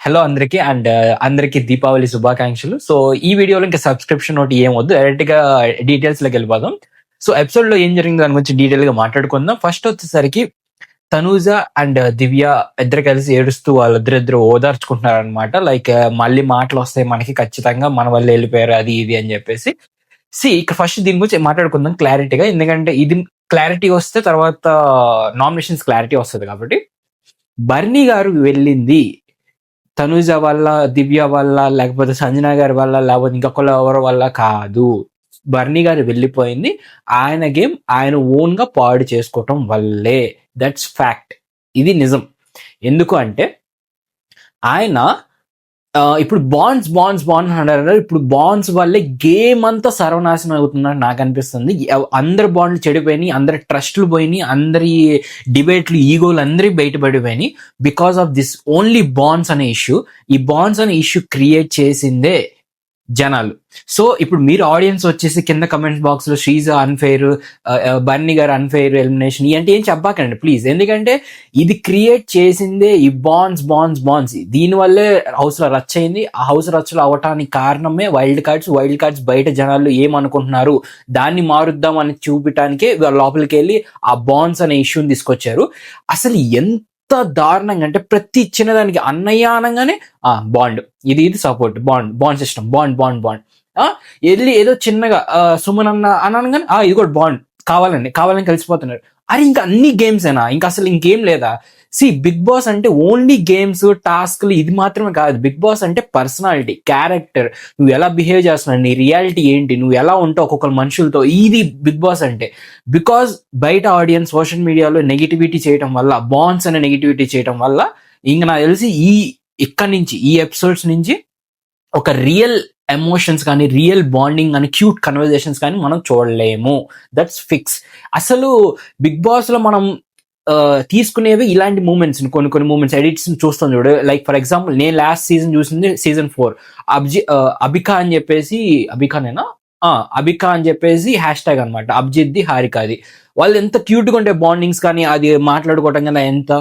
Hello అందరికి and అందరికి దీపావళి శుభాకాంక్షలు. సో ఈ వీడియోలో ఇంకా సబ్స్క్రిప్షన్ ఒకటి ఏం వద్దు, డైరెక్ట్ గా డీటెయిల్స్ లోకి వెళ్ళిపోదాం. సో ఎపిసోడ్ లో ఏం జరిగిందో దాని గురించి డీటెయిల్ గా మాట్లాడుకుందాం. ఫస్ట్ వచ్చేసరికి తనూజ అండ్ దివ్య ఇద్దరు కలిసి ఏడుస్తూ వాళ్ళిద్దరిద్దరు ఓదార్చుకుంటున్నారు అనమాట. లైక్ మళ్ళీ మాటలు వస్తాయి మనకి ఖచ్చితంగా, మన వల్ల వెళ్ళిపోయారు అది ఇది అని చెప్పేసి. ఇక్కడ ఫస్ట్ దీని గురించి మాట్లాడుకుందాం క్లారిటీగా, ఎందుకంటే ఇది క్లారిటీ వస్తే తర్వాత నామినేషన్స్ క్లారిటీ వస్తుంది కాబట్టి. బర్నీ గారు వెళ్ళింది తనుజ వల్ల, దివ్య వల్ల, లేకపోతే సంజన గారి వల్ల, లేకపోతే ఇంకొకరు ఎవరి వల్ల కాదు. బర్నీ గారు వెళ్ళిపోయింది ఆయన గేమ్ ఆయన ఓన్ గా పాడు చేసుకోవటం వల్లే. దట్స్ ఫ్యాక్ట్, ఇది నిజం. ఎందుకు అంటే ఆయన ఇప్పుడు బాండ్స్ అంటారు. ఇప్పుడు బాండ్స్ వల్లే గేమ్ అంతా సర్వనాశనం అవుతుందని నాకు అనిపిస్తుంది. అందరి బాండ్లు చెడిపోయినాయి, అందరి ట్రస్ట్లు పోయినాయి, అందరి డిబేట్లు, ఈగోలు అందరి బయటపడిపోయినాయి because of this only bonds అనే ఇష్యూ. ఈ బాండ్స్ అనే ఇష్యూ క్రియేట్ చేసిందే జనాలు. సో ఇప్పుడు మీరు ఆడియన్స్ వచ్చేసి కింద కమెంట్ బాక్స్ లో శ్రీజ అన్ఫెయిర్, బర్నీ గారు అన్ఫెయిర్ ఎలిమినేషన్ ఇలాంటి ఏం చెప్పకండి ప్లీజ్. ఎందుకంటే ఇది క్రియేట్ చేసిందే ఈ బాండ్స్. దీనివల్లే హౌస్ లో రచ్చ అయింది. ఆ హౌస్ రచ్చలు అవటానికి కారణమే వైల్డ్ కార్డ్స్ బయట జనాలు ఏమనుకుంటున్నారు దాన్ని మారుద్దామని చూపించడానికే లోపలికి వెళ్ళి ఆ బాండ్స్ అనే ఇష్యూని తీసుకొచ్చారు. అసలు ఎంత దారుణంగా అంటే ప్రతి చిన్నదానికి అన్నయ్య అనగానే బాండ్, ఇది సపోర్ట్, బాండ్ సిస్టమ్, బాండ్ వెళ్ళి ఏదో చిన్నగా సుమన్ అన్న అనగానే ఇది కూడా బాండ్, కావాలని కలిసిపోతున్నారు. అరే ఇంకా అన్ని గేమ్స్ ఏనా, ఇంకా అసలు ఇంకేం లేదా? బిగ్ బాస్ అంటే ఓన్లీ గేమ్స్, టాస్క్లు ఇది మాత్రమే కాదు. బిగ్ బాస్ అంటే పర్సనాలిటీ, క్యారెక్టర్, నువ్వు ఎలా బిహేవ్ చేస్తున్నావు, నీ రియాలిటీ ఏంటి, నువ్వు ఎలా ఉంటావు ఒక్కొక్కరు మనుషులతో, ఇది బిగ్ బాస్ అంటే. బికాస్ బయట ఆడియన్స్ సోషల్ మీడియాలో నెగిటివిటీ చేయడం వల్ల, బాండ్స్ అనే నెగిటివిటీ చేయడం వల్ల, ఇంక నాకు తెలిసి ఇక్కడి నుంచి ఈ ఎపిసోడ్స్ నుంచి ఒక రియల్ ఎమోషన్స్ కానీ, రియల్ బాండింగ్ కానీ, క్యూట్ కన్వర్జేషన్స్ కానీ మనం చూడలేము. That's fix. అసలు బిగ్ బాస్ లో మనం తీసుకునేవి ఇలాంటి మూమెంట్స్, కొన్ని మూమెంట్స్ ఎడిట్స్ చూస్తాం చూడు. లైక్ ఫర్ ఎగ్జాంపుల్ నేను లాస్ట్ సీజన్ చూసింది సీజన్ 4. అబికా అని చెప్పేసి, అబికా అని చెప్పేసి హ్యాష్ ట్యాగ్ అనమాట, అబ్జిద్ది హారికాది. వాళ్ళు ఎంత క్యూట్గా ఉంటే బాండింగ్స్ కానీ, అది మాట్లాడుకోవటం కదా ఎంత.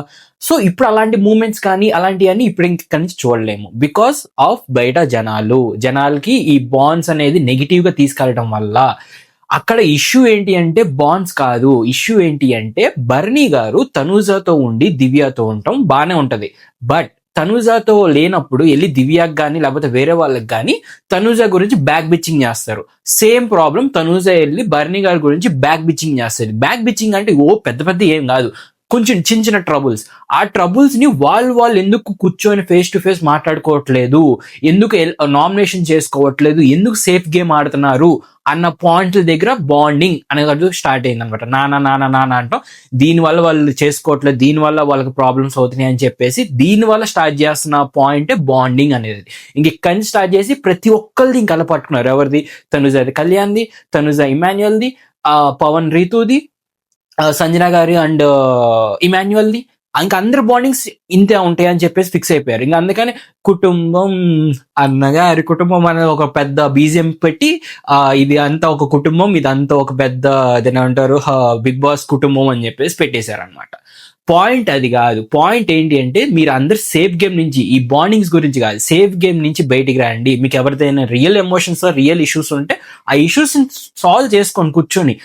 సో ఇప్పుడు అలాంటి మూమెంట్స్ కానీ అలాంటివన్నీ ఇప్పుడు ఇక్కడి నుంచి చూడలేము బికాస్ ఆఫ్ బయట జనాలకి ఈ బాండ్స్ అనేది నెగిటివ్ గా తీసుకెళ్ళడం వల్ల. అక్కడ ఇష్యూ ఏంటి అంటే బాండ్స్ కాదు, ఇష్యూ ఏంటి అంటే బర్నీ గారు తనూజతో ఉండి దివ్యతో ఉండటం బానే ఉంటది. బట్ తనూజతో లేనప్పుడు వెళ్ళి దివ్యాకి కానీ లేకపోతే వేరే వాళ్ళకి కానీ తనూజ గురించి బ్యాక్ బిచ్చింగ్ చేస్తారు. సేమ్ ప్రాబ్లం తనూజ వెళ్ళి బర్నీ గారి గురించి బ్యాక్ బిచ్చింగ్ చేస్తుంది. బ్యాక్ బిచ్చింగ్ అంటే పెద్ద ఏం కాదు, కొంచెం చిన్న ట్రబుల్స్. ఆ ట్రబుల్స్ ని వాళ్ళు ఎందుకు కూర్చొని ఫేస్ టు ఫేస్ మాట్లాడుకోవట్లేదు, ఎందుకు నామినేషన్ చేసుకోవట్లేదు, ఎందుకు సేఫ్ గేమ్ ఆడుతున్నారు అన్న పాయింట్ల దగ్గర బాండింగ్ అనేది స్టార్ట్ అయింది అనమాట. నాన్న అంటాం, దీనివల్ల వాళ్ళు చేసుకోవట్లేదు, దీనివల్ల వాళ్ళకి ప్రాబ్లమ్స్ అవుతున్నాయి అని చెప్పేసి దీనివల్ల స్టార్ట్ చేస్తున్న పాయింట్ బాండింగ్ అనేది. ఇంక ఇక్కడి నుంచి స్టార్ట్ చేసి ప్రతి ఒక్కరిది ఇంక అలా పట్టుకున్నారు. ఎవరిది? తనుజది కళ్యాణ్ది, తనుజ ఇమాన్యుయల్ది, పవన్ రీతుది, సంజన గారి అండ్ ఇమాన్యుయల్ది. ఇంకా అందరి బాండింగ్స్ ఇంతే ఉంటాయి అని చెప్పేసి ఫిక్స్ అయిపోయారు. ఇంకా అందుకని కుటుంబం, అన్నగారి కుటుంబం అనేది ఒక పెద్ద బీజిఎం పెట్టి ఇది అంతా ఒక కుటుంబం, ఇదంతా ఒక పెద్ద అదేమంటారు బిగ్ బాస్ కుటుంబం అని చెప్పేసి పెట్టేశారు అనమాట. పాయింట్ అది కాదు. పాయింట్ ఏంటి అంటే మీరు అందరు సేఫ్ గేమ్ నుంచి, ఈ బాండింగ్స్ గురించి కాదు, సేఫ్ గేమ్ నుంచి బయటికి రండి. మీకు ఎవరిదైనా రియల్ ఎమోషన్స్, రియల్ ఇష్యూస్ ఉంటే ఆ ఇష్యూస్ సాల్వ్ చేసుకొని కూర్చొని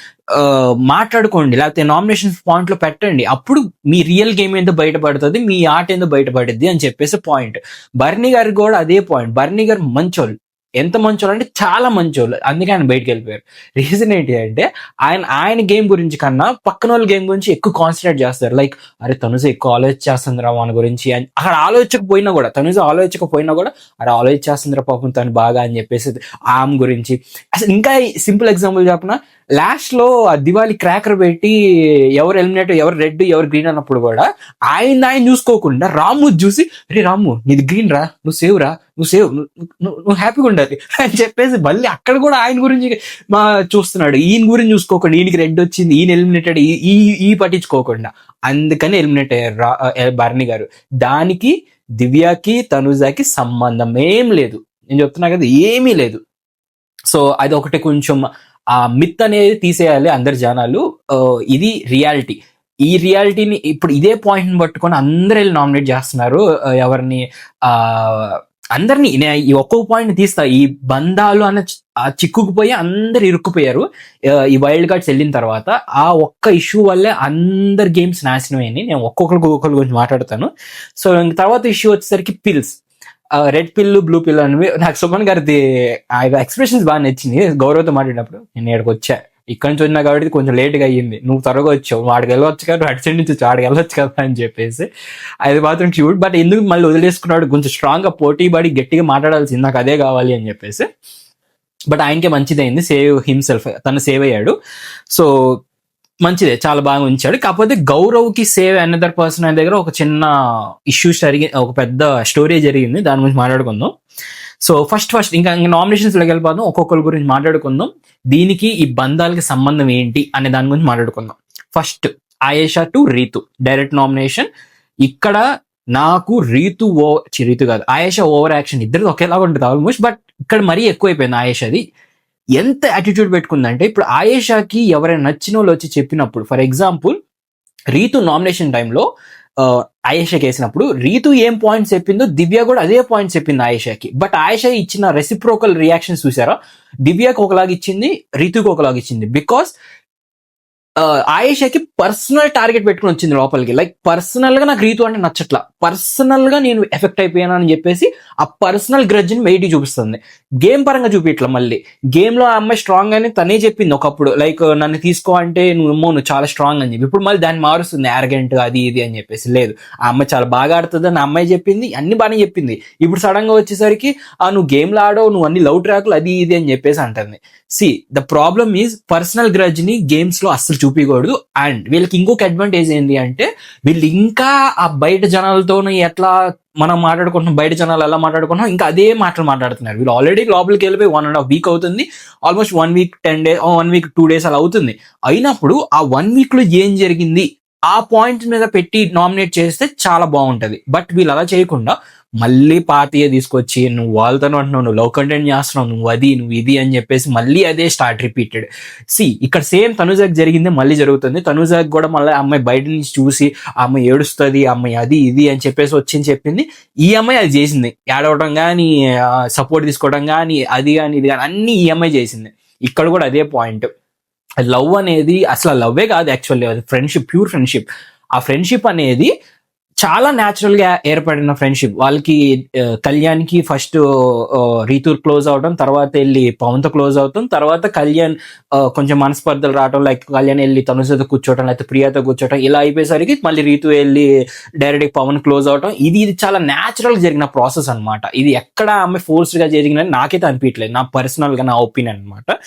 మాట్లాడుకోండి, లేకపోతే నామినేషన్ పాయింట్ లో పెట్టండి. అప్పుడు మీ రియల్ గేమ్ ఏందో బయటపడుతుంది, మీ ఆట ఏందో బయటపడుద్ది అని చెప్పేసి పాయింట్. బర్నీ గారికి కూడా అదే పాయింట్. బర్నీ గారు మంచోళ్ళు, ఎంత మంచోళ్ళు అంటే చాలా మంచోళ్ళు, అందుకే ఆయన బయటకు వెళ్ళిపోయారు. రీజన్ ఏంటి అంటే ఆయన గేమ్ గురించి కన్నా పక్కన వాళ్ళ గేమ్ గురించి ఎక్కువ కాన్సన్ట్రేట్ చేస్తారు. లైక్ అరే తనుజ ఎక్కువ ఆలోచించేస్తుందిరా మన గురించి, అక్కడ ఆలోచించకపోయినా కూడా, తనుజ ఆలోచించకపోయినా కూడా అరే ఆలోచించేస్తుందిరా పాపం తను బాగా అని చెప్పేసి ఆమె గురించి. అసలు ఇంకా సింపుల్ ఎగ్జాంపుల్ చెప్పిన, లాస్ట్ లో ఆ దివాళీ క్రాకర్ పెట్టి ఎవరు ఎలిమినేట్, ఎవరు రెడ్, ఎవరు గ్రీన్ అన్నప్పుడు కూడా ఆయన చూసుకోకుండా రాము చూసి రే రాము నీది గ్రీన్ రా, నువ్వు సేవ్, నువ్వు హ్యాపీగా ఉండాలి అని చెప్పేసి మళ్ళీ అక్కడ కూడా ఆయన గురించి చూస్తున్నాడు. ఈయన గురించి చూసుకోకుండా, ఈయనకి రెడ్ వచ్చింది, ఈయన ఎలిమినేటెడ్, ఈ పట్టించుకోకుండా, అందుకని ఎలిమినేట్ అయ్యారు బర్నీ గారు. దానికి దివ్యకి తనుజాకి సంబంధం ఏం లేదు, నేను చెప్తున్నా కదా, ఏమీ లేదు. సో అది ఒకటి కొంచెం ఆ మిత్ అనేది తీసేయాలి అందరు జనాలు. ఇది రియాలిటీ. ఈ రియాలిటీని ఇప్పుడు ఇదే పాయింట్ని పట్టుకొని అందరు వెళ్ళి నామినేట్ చేస్తున్నారు. ఎవరిని అందరినీ ఈ ఒక్కొక్క పాయింట్ తీస్తా. ఈ బంధాలు అన్న చిక్కుకుపోయి అందరు ఇరుక్కుపోయారు ఈ వైల్డ్ కార్డ్స్ వెళ్ళిన తర్వాత. ఆ ఒక్క ఇష్యూ వల్లే అందరు గేమ్స్ నాశనం అయ్యి. నేను ఒక్కొక్కరి గురించి మాట్లాడతాను. సో తర్వాత ఇష్యూ వచ్చేసరికి పిల్స్, రెడ్ పిల్లు బ్లూ పిల్లు అనేవి నాకు సుమన్ గారిది ఎక్స్ప్రెషన్స్ బాగా నచ్చింది. గౌరవ్తో మాట్లాడినప్పుడు నేను ఇక్కడికి వచ్చా, ఇక్కడి నుంచి వచ్చినా కాబట్టి కొంచెం లేట్గా అయ్యింది, నువ్వు త్వరగా వచ్చావు, వాడికి వెళ్ళవచ్చు కదా, అటు సైడ్ నుంచి వాడికి వెళ్ళొచ్చు కదా అని చెప్పేసి అది మాత్రం క్యూట్. బట్ ఎందుకు మళ్ళీ వదిలేసుకున్నాడు, కొంచెం స్ట్రాంగ్గా పోటీ పడి గట్టిగా మాట్లాడాల్సింది, నాకు అదే కావాలి అని చెప్పేసి. బట్ ఆయనకే మంచిదైంది, సేవ్ హిమ్సెల్ఫ్, తను సేవ్ అయ్యాడు. సో మంచిదే, చాలా బాగా ఉంచాడు. కాకపోతే గౌరవ్కి సేవ్ అనదర్ పర్సన్ అనే దగ్గర ఒక చిన్న ఇష్యూ ఒక పెద్ద స్టోరీ జరిగింది, దాని గురించి మాట్లాడుకుందాం. సో ఫస్ట్ ఇంకా నామినేషన్స్లోకి వెళ్ళిపోదాం, ఒక్కొక్కరి గురించి మాట్లాడుకుందాం. దీనికి ఈ బంధాలకి సంబంధం ఏంటి అనే దాని గురించి మాట్లాడుకుందాం. First Ayesha to Ritu direct nomination. ఇక్కడ నాకు రీతు కాదు, ఆయేషా ఓవర్ యాక్షన్ ఇద్దరు ఒకేలాగా ఉంటుంది ఆల్మోస్ట్. బట్ ఇక్కడ మరీ ఎక్కువైపోయింది ఆయేషాది. ఎంత యాటిట్యూడ్ పెట్టుకుందంటే, ఇప్పుడు ఆయేషాకి ఎవరైనా నచ్చిన వాళ్ళు వచ్చి చెప్పినప్పుడు, ఫర్ ఎగ్జాంపుల్ రీతు నామినేషన్ టైంలో ఆయేషాకి వేసినప్పుడు రీతు ఏం పాయింట్స్ చెప్పిందో దివ్య కూడా అదే పాయింట్స్ చెప్పింది ఆయేషాకి. బట్ ఆయేషా ఇచ్చిన రెసిప్రోకల్ రియాక్షన్స్ చూసారా, దివ్యకు ఒకలాగా ఇచ్చింది, రీతుకు ఒకలాగా ఇచ్చింది. బికాస్ ఆయేషాకి పర్సనల్ టార్గెట్ పెట్టుకుని వచ్చింది లోపలికి. లైక్ పర్సనల్ గా నాకు రీతు అంటే నచ్చట్లా, పర్సనల్ గా నేను ఎఫెక్ట్ అయిపోయాను అని చెప్పేసి ఆ పర్సనల్ గ్రడ్జ్ ని వెయిట్ చూపిస్తుంది. గేమ్ పరంగా చూపించట్లా. మళ్ళీ గేమ్ లో ఆ అమ్మాయి స్ట్రాంగ్ అని తనే చెప్పింది ఒకప్పుడు, లైక్ నన్ను తీసుకో అంటే నువ్వు చాలా స్ట్రాంగ్ అని చెప్పి. ఇప్పుడు మళ్ళీ దాన్ని మారుస్తుంది, యారగెంట్ అది ఇది అని చెప్పేసి. లేదు, ఆ అమ్మాయి చాలా బాగా ఆడుతుంది అని అమ్మాయి చెప్పింది, అన్ని బాగానే చెప్పింది. ఇప్పుడు సడన్ గా వచ్చేసరికి నువ్వు గేమ్ లో ఆడవు, నువ్వు అన్ని లవ్ ట్రాక్లు అది ఇది అని చెప్పేసి అంటుంది. See the problem is personal grudge ని గేమ్స్ లో అస్సలు చూపించకూడదు. అండ్ వీళ్ళకి ఇంకొక అడ్వాంటేజ్ ఏంటి అంటే, వీళ్ళు ఇంకా ఆ బయట జనాలతో ఎట్లా మనం మాట్లాడుకుంటున్నాం, బయట జనాలు ఎలా మాట్లాడుకుంటున్నాం, ఇంకా అదే మాటలు మాట్లాడుతున్నారు. వీళ్ళు ఆల్రెడీ లోపలికి వెళ్ళిపోయి 1.5 వీక్ అవుతుంది, almost 1 week 10 days, 1 week 2 days అలా అవుతుంది. అయినప్పుడు ఆ 1 వీక్ లో ఏం జరిగింది ఆ పాయింట్ మీద పెట్టి నామినేట్ చేస్తే చాలా బాగుంటది. బట్ వీళ్ళు అలా చేయకుండా మళ్ళీ పాతయ్య తీసుకొచ్చి నువ్వు వాళ్ళతో అంటున్నావు, నువ్వు లవ్ కంటెంట్ చేస్తున్నావు, నువ్వు ఇది అని చెప్పేసి మళ్ళీ అదే స్టార్ట్ రిపీటెడ్. ఇక్కడ సేమ్ తనుజాకి జరిగింది మళ్ళీ జరుగుతుంది. తనుజాకి కూడా మళ్ళీ అమ్మాయి బయట నుంచి చూసి ఆ అమ్మాయి ఏడుస్తుంది, అమ్మాయి అది ఇది అని చెప్పేసి వచ్చింది చెప్పింది. ఈ అమ్మాయి అది చేసింది, ఏడవడం కానీ సపోర్ట్ తీసుకోవడం కానీ అది కానీ ఇది కానీ అన్ని ఈ అమ్మాయి చేసింది. ఇక్కడ కూడా అదే పాయింట్. లవ్ అనేది అసలు లవ్వే కాదు, యాక్చువల్లీ అది ఫ్రెండ్షిప్, ప్యూర్ ఫ్రెండ్షిప్. ఆ ఫ్రెండ్షిప్ అనేది చాలా న్యాచురల్ గా ఏర్పడిన ఫ్రెండ్షిప్. వాళ్ళకి కళ్యాణ్కి ఫస్ట్ రీతు క్లోజ్ అవడం, తర్వాత వెళ్ళి పవన్తో క్లోజ్ అవుతాం, తర్వాత కళ్యాణ్ కొంచెం మనస్పర్ధలు రావడం, లైక్ కళ్యాణ్ వెళ్ళి తనుజతో కూర్చోవడం, లేకపోతే ప్రియాతో కూర్చోవడం, ఇలా అయిపోయేసరికి మళ్ళీ రీతు వెళ్ళి డైరెక్ట్ పవన్ క్లోజ్ అవడం. ఇది చాలా న్యాచురల్ జరిగిన ప్రాసెస్ అనమాట. ఇది ఎక్కడ ఆమె ఫోర్స్డ్ గా జరిగిందని నాకైతే అనిపించలేదు, నా పర్సనల్ గా, నా ఒపీనియన్ అనమాట.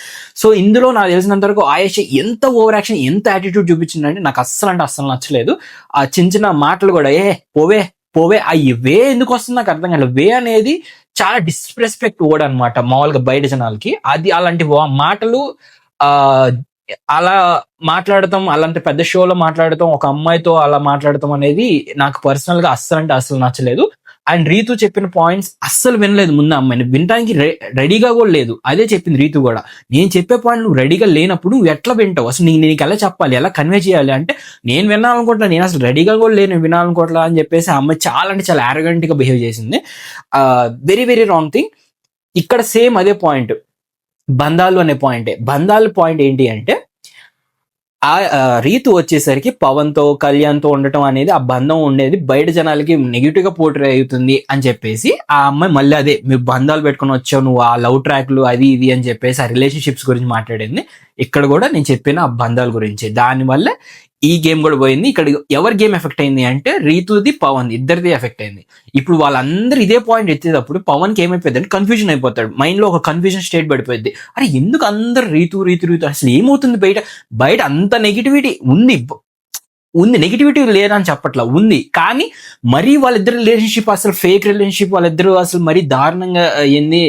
సో ఇందులో నాకు తెలిసినంత వరకు ఆయేషా ఎంత ఓవర్ యాక్షన్, ఎంత యాటిట్యూడ్ చూపించిందంటే నాకు అస్సలు నచ్చలేదు. ఆ చిన్న చిన్న మాటలు కూడా పోవే ఆ వే ఎందుకు వస్తుంది నాకు అర్థం కాలేదు. వే అనేది చాలా డిస్రెస్పెక్ట్ వర్డ్ అనమాట మామూలుగా బయట జనాలకి. అది అలాంటి మాటలు అలా మాట్లాడతాం, అలాంటి పెద్ద షోలో మాట్లాడతాం, ఒక అమ్మాయితో అలా మాట్లాడతాం అనేది నాకు పర్సనల్ గా అస్సలు నచ్చలేదు. అండ్ రీతు చెప్పిన పాయింట్స్ అస్సలు వినలేదు ముందు అమ్మాయిని, వినడానికి రెడీగా కూడా లేదు. అదే చెప్పింది రీతు కూడా, నేను చెప్పే పాయింట్ నువ్వు రెడీగా లేనప్పుడు నువ్వు ఎట్లా వింటావు, అసలు నీకు ఎలా చెప్పాలి, ఎలా కన్వే చేయాలి అంటే నేను వినాలనుకోవట్లా, నేను అసలు రెడీగా కూడా లేను వినాలనుకోవట్లా అని చెప్పేసి ఆ అమ్మాయి చాలా అంటే చాలా arrogant గా బిహేవ్ చేసింది. Very very wrong thing. ఇక్కడ సేమ్ అదే పాయింట్, బంధాలు అనే పాయింటే. బంధాలు పాయింట్ ఏంటి అంటే, ఆ రీతు వచ్చేసరికి పవన్ తో కళ్యాణ్ తో ఉండటం అనేది, ఆ బంధం ఉండేది బయట జనాలకి నెగిటివ్ గా పోర్ట్రే అవుతుంది అని చెప్పేసి ఆ అమ్మాయి మళ్ళీ అదే మీరు బంధాలు పెట్టుకుని వచ్చావు, నువ్వు ఆ లవ్ ట్రాక్లు అది ఇది అని చెప్పేసి ఆ రిలేషన్షిప్స్ గురించి మాట్లాడింది. ఇక్కడ కూడా నేను చెప్పిన ఆ బంధాల గురించి, దానివల్ల ఈ గేమ్ కూడా పోయింది. ఇక్కడ ఎవరి గేమ్ ఎఫెక్ట్ అయింది అంటే రీతుది పవన్ ఇద్దరిది ఎఫెక్ట్ అయింది. ఇప్పుడు వాళ్ళందరూ ఇదే పాయింట్ ఎత్తేటప్పుడు పవన్కి ఏమైపోయింది అంటే కన్ఫ్యూజన్ అయిపోతాడు, మైండ్ లో ఒక కన్ఫ్యూజన్ స్టేట్ పడిపోయింది. అరే ఎందుకు అందరు రీతు అసలు ఏమవుతుంది, బయట అంత నెగిటివిటీ ఉంది, నెగిటివిటీ లేదని చెప్పట్లా, ఉంది. కానీ మరీ వాళ్ళిద్దరు రిలేషన్షిప్ అసలు ఫేక్ రిలేషన్షిప్, వాళ్ళిద్దరు అసలు మరీ దారుణంగా ఎన్ని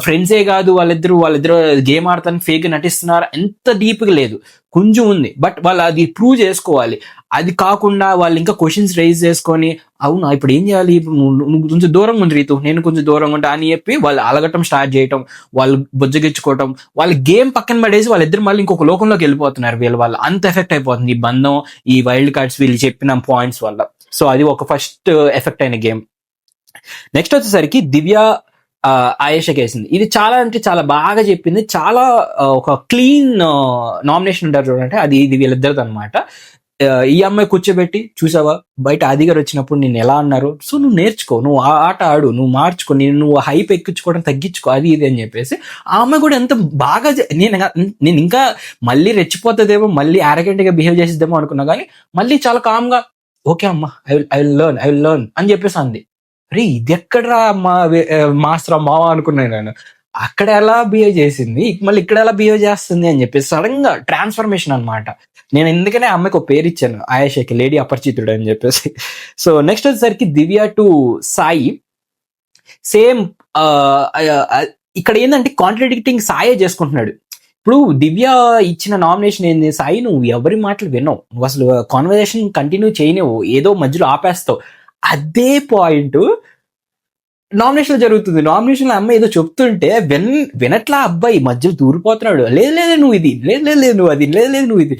ఫ్రెండ్సే కాదు, వాళ్ళిద్దరు గేమ్ ఆడతానికి ఫేక్ నటిస్తున్నారు, ఎంత డీప్గా లేదు. కొంచెం ఉంది, బట్ వాళ్ళు అది ప్రూవ్ చేసుకోవాలి. అది కాకుండా వాళ్ళు ఇంకా క్వశ్చన్స్ రైజ్ చేసుకొని అవునా ఇప్పుడు ఏం చేయాలి, నువ్వు కొంచెం దూరంగా ఉంది రీతు, నేను కొంచెం దూరంగా ఉంటా అని చెప్పి వాళ్ళు అలగటం స్టార్ట్ చేయటం, వాళ్ళు బొజ్జగించుకోవటం, వాళ్ళ గేమ్ పక్కన పడేసి వాళ్ళిద్దరు మళ్ళీ ఇంకొక లోకంలోకి వెళ్ళిపోతున్నారు. వాళ్ళు అంత ఎఫెక్ట్ అయిపోతుంది ఈ బంధం, ఈ వైల్డ్ కార్డ్స్ వీళ్ళు చెప్పిన పాయింట్స్ వల్ల. సో అది ఒక ఫస్ట్ ఎఫెక్ట్ అయిన గేమ్. నెక్స్ట్ వచ్చేసరికి దివ్య ఆయేషకి వేసింది. ఇది చాలా అంటే చాలా బాగా చెప్పింది, చాలా ఒక క్లీన్ నామినేషన్ ఉంటారు చూడంటే అది ఇది వీళ్ళిద్దరిది అనమాట. ఈ అమ్మాయి కూర్చోబెట్టి చూసావా బయట ఆది గారు వచ్చినప్పుడు నేను ఎలా అన్నారు, సో నువ్వు నేర్చుకో, నువ్వు ఆట ఆడు, నువ్వు మార్చుకో, నువ్వు హైప్ ఎక్కించుకోవడం తగ్గించుకో, అది ఇది అని చెప్పేసి ఆ అమ్మాయి కూడా ఎంత బాగా నేను ఇంకా మళ్ళీ రెచ్చిపోతుందేమో, మళ్ళీ arrogant గా బిహేవ్ చేసిద్దేమో అనుకున్నా, కానీ మళ్ళీ చాలా కామ్గా ఓకే అమ్మా ఐ విల్ లెర్న్ అని చెప్పేసి అంది. రే ఇది ఎక్కడరా మాస్టర్ మావా అనుకున్నాను నేను. అక్కడ ఎలా బిహేవ్ చేసింది, మళ్ళీ ఇక్కడ ఎలా బిహేవ్ చేస్తుంది అని చెప్పేసి సడన్ గా ట్రాన్స్ఫర్మేషన్ అనమాట. నేను ఎందుకనే అమ్మాయికి ఒక పేరు ఇచ్చాను ఆయేషకి, లేడీ అపరిచితుడు అని చెప్పేసి. సో నెక్స్ట్ వచ్చేసరికి దివ్య టు సాయి. సేమ్ ఇక్కడ ఏంటంటే కాంట్రడిక్టింగ్ సాయే చేసుకుంటున్నాడు. ఇప్పుడు దివ్య ఇచ్చిన నామినేషన్ ఏంది, సాయి నువ్వు ఎవరి మాటలు వినవు, నువ్వు అసలు కాన్వర్జేషన్ కంటిన్యూ చేయనివ్వు, ఏదో మధ్యలో ఆపేస్తావు. అదే పాయింట్ నామినేషన్ జరుగుతుంది. నామినేషన్ లో అమ్మాయి ఏదో చెప్తుంటే వినట్లా అబ్బాయి మధ్యలో దూరిపోతున్నాడు, లేదు నువ్వు ఇది, లేదు నువ్వు అది, లేదు నువ్వు ఇది,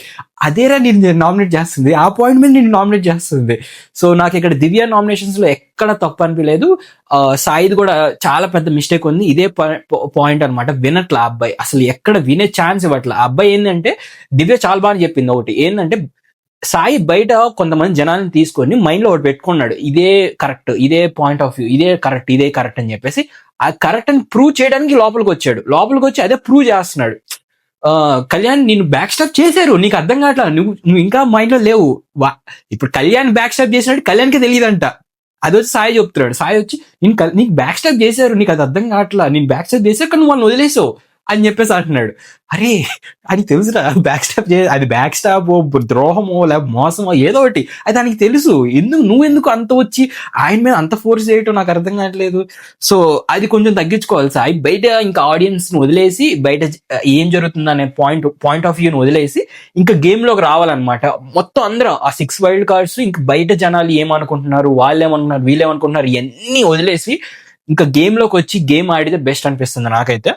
అదేరా నేను నామినేట్ చేస్తుంది, ఆ పాయింట్ మీద నేను నామినేట్ చేస్తుంది. సో నాకు ఇక్కడ దివ్య నామినేషన్స్ లో ఎక్కడ తప్పు అనిపించలేదు. సాయిది కూడా చాలా పెద్ద మిస్టేక్ ఉంది, ఇదే పాయింట్ అనమాట. వినట్లా అబ్బాయి, అసలు ఎక్కడ వినే ఛాన్స్ ఇవ్వట్లా. అబ్బాయి ఏంటంటే దివ్య చాలా బాగా చెప్పింది ఒకటి ఏంటంటే, సాయి బయట కొంతమంది జనాలను తీసుకొని మైండ్ లో ఒకటి పెట్టుకున్నాడు, ఇదే కరెక్ట్, ఇదే పాయింట్ ఆఫ్ వ్యూ, ఇదే కరెక్ట్ అని చెప్పేసి ఆ కరెక్ట్ అని ప్రూవ్ చేయడానికి లోపలికి వచ్చి అదే ప్రూవ్ చేస్తున్నాడు. కళ్యాణ్ నిన్ను బ్యాక్ స్టాప్ చేశారు, నీకు అర్థం కావట్లా, నువ్వు ఇంకా మైండ్ లో లేవు. ఇప్పుడు కళ్యాణ్ బ్యాక్ స్టాప్ చేసినట్టు కళ్యాణ్కి తెలియదంట, అది వచ్చి సాయి చెప్తున్నాడు. సాయి వచ్చి నీకు బ్యాక్ స్టాప్ చేశారు, నీకు అది అర్థం కావట్లా, నేను బ్యాక్ స్టాప్ చేశారు కానీ నువ్వు వాళ్ళని వదిలేసావు అని చెప్పేసి అంటున్నాడు. అరే అది తెలుసురా, బ్యాక్ స్టాప్ అది బ్యాక్ స్టాప్ ద్రోహమో లేకపోతే మోసమో ఏదో ఒకటి అది దానికి తెలుసు. నువ్వెందుకు అంత వచ్చి ఆయన మీద అంత ఫోర్స్ చేయటం నాకు అర్థం కావట్లేదు. సో అది కొంచెం తగ్గించుకోవాలి సాయి. బయట ఇంకా ఆడియన్స్ ని వదిలేసి, బయట ఏం జరుగుతుంది అనే పాయింట్ ఆఫ్ వ్యూని వదిలేసి ఇంకా గేమ్ లోకి రావాలన్నమాట. మొత్తం అందరూ ఆ 6 వైల్డ్ కార్డ్స్ ఇంకా బయట జనాలు ఏమనుకుంటున్నారు, వాళ్ళు ఏమనుకుంటున్నారు, వీళ్ళు ఏమనుకుంటున్నారు, ఇవన్నీ వదిలేసి ఇంకా గేమ్ లోకి వచ్చి గేమ్ ఆడితే బెస్ట్ అనిపిస్తుంది నాకైతే.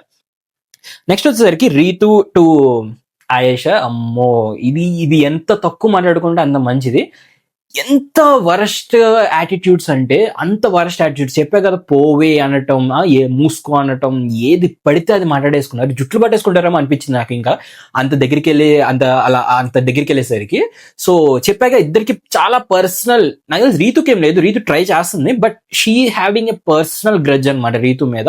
నెక్స్ట్ వచ్చేసరికి రీతు టు ఆయేష. అమ్మో ఇది ఎంత తక్కువ మాట్లాడుకుంటే అంత మంచిది. ఎంత వరస్ట్ యాటిట్యూడ్స్ అంటే అంత వరస్ట్ యాటిట్యూడ్స్. చెప్పే కదా పోవే అనటం, మూసుకో అనటం, ఏది పడితే అది మాట్లాడేసుకున్నారు. జుట్లు పట్టేసుకుంటారేమో అనిపించింది నాకు ఇంకా అంత దగ్గరికి వెళ్ళేసరికి. సో చెప్పాక ఇద్దరికి చాలా పర్సనల్, నాకు తెలిసి రీతుకి ఏం లేదు, రీతు ట్రై చేస్తుంది, but she having a personal grudge అనమాట రీతు మీద.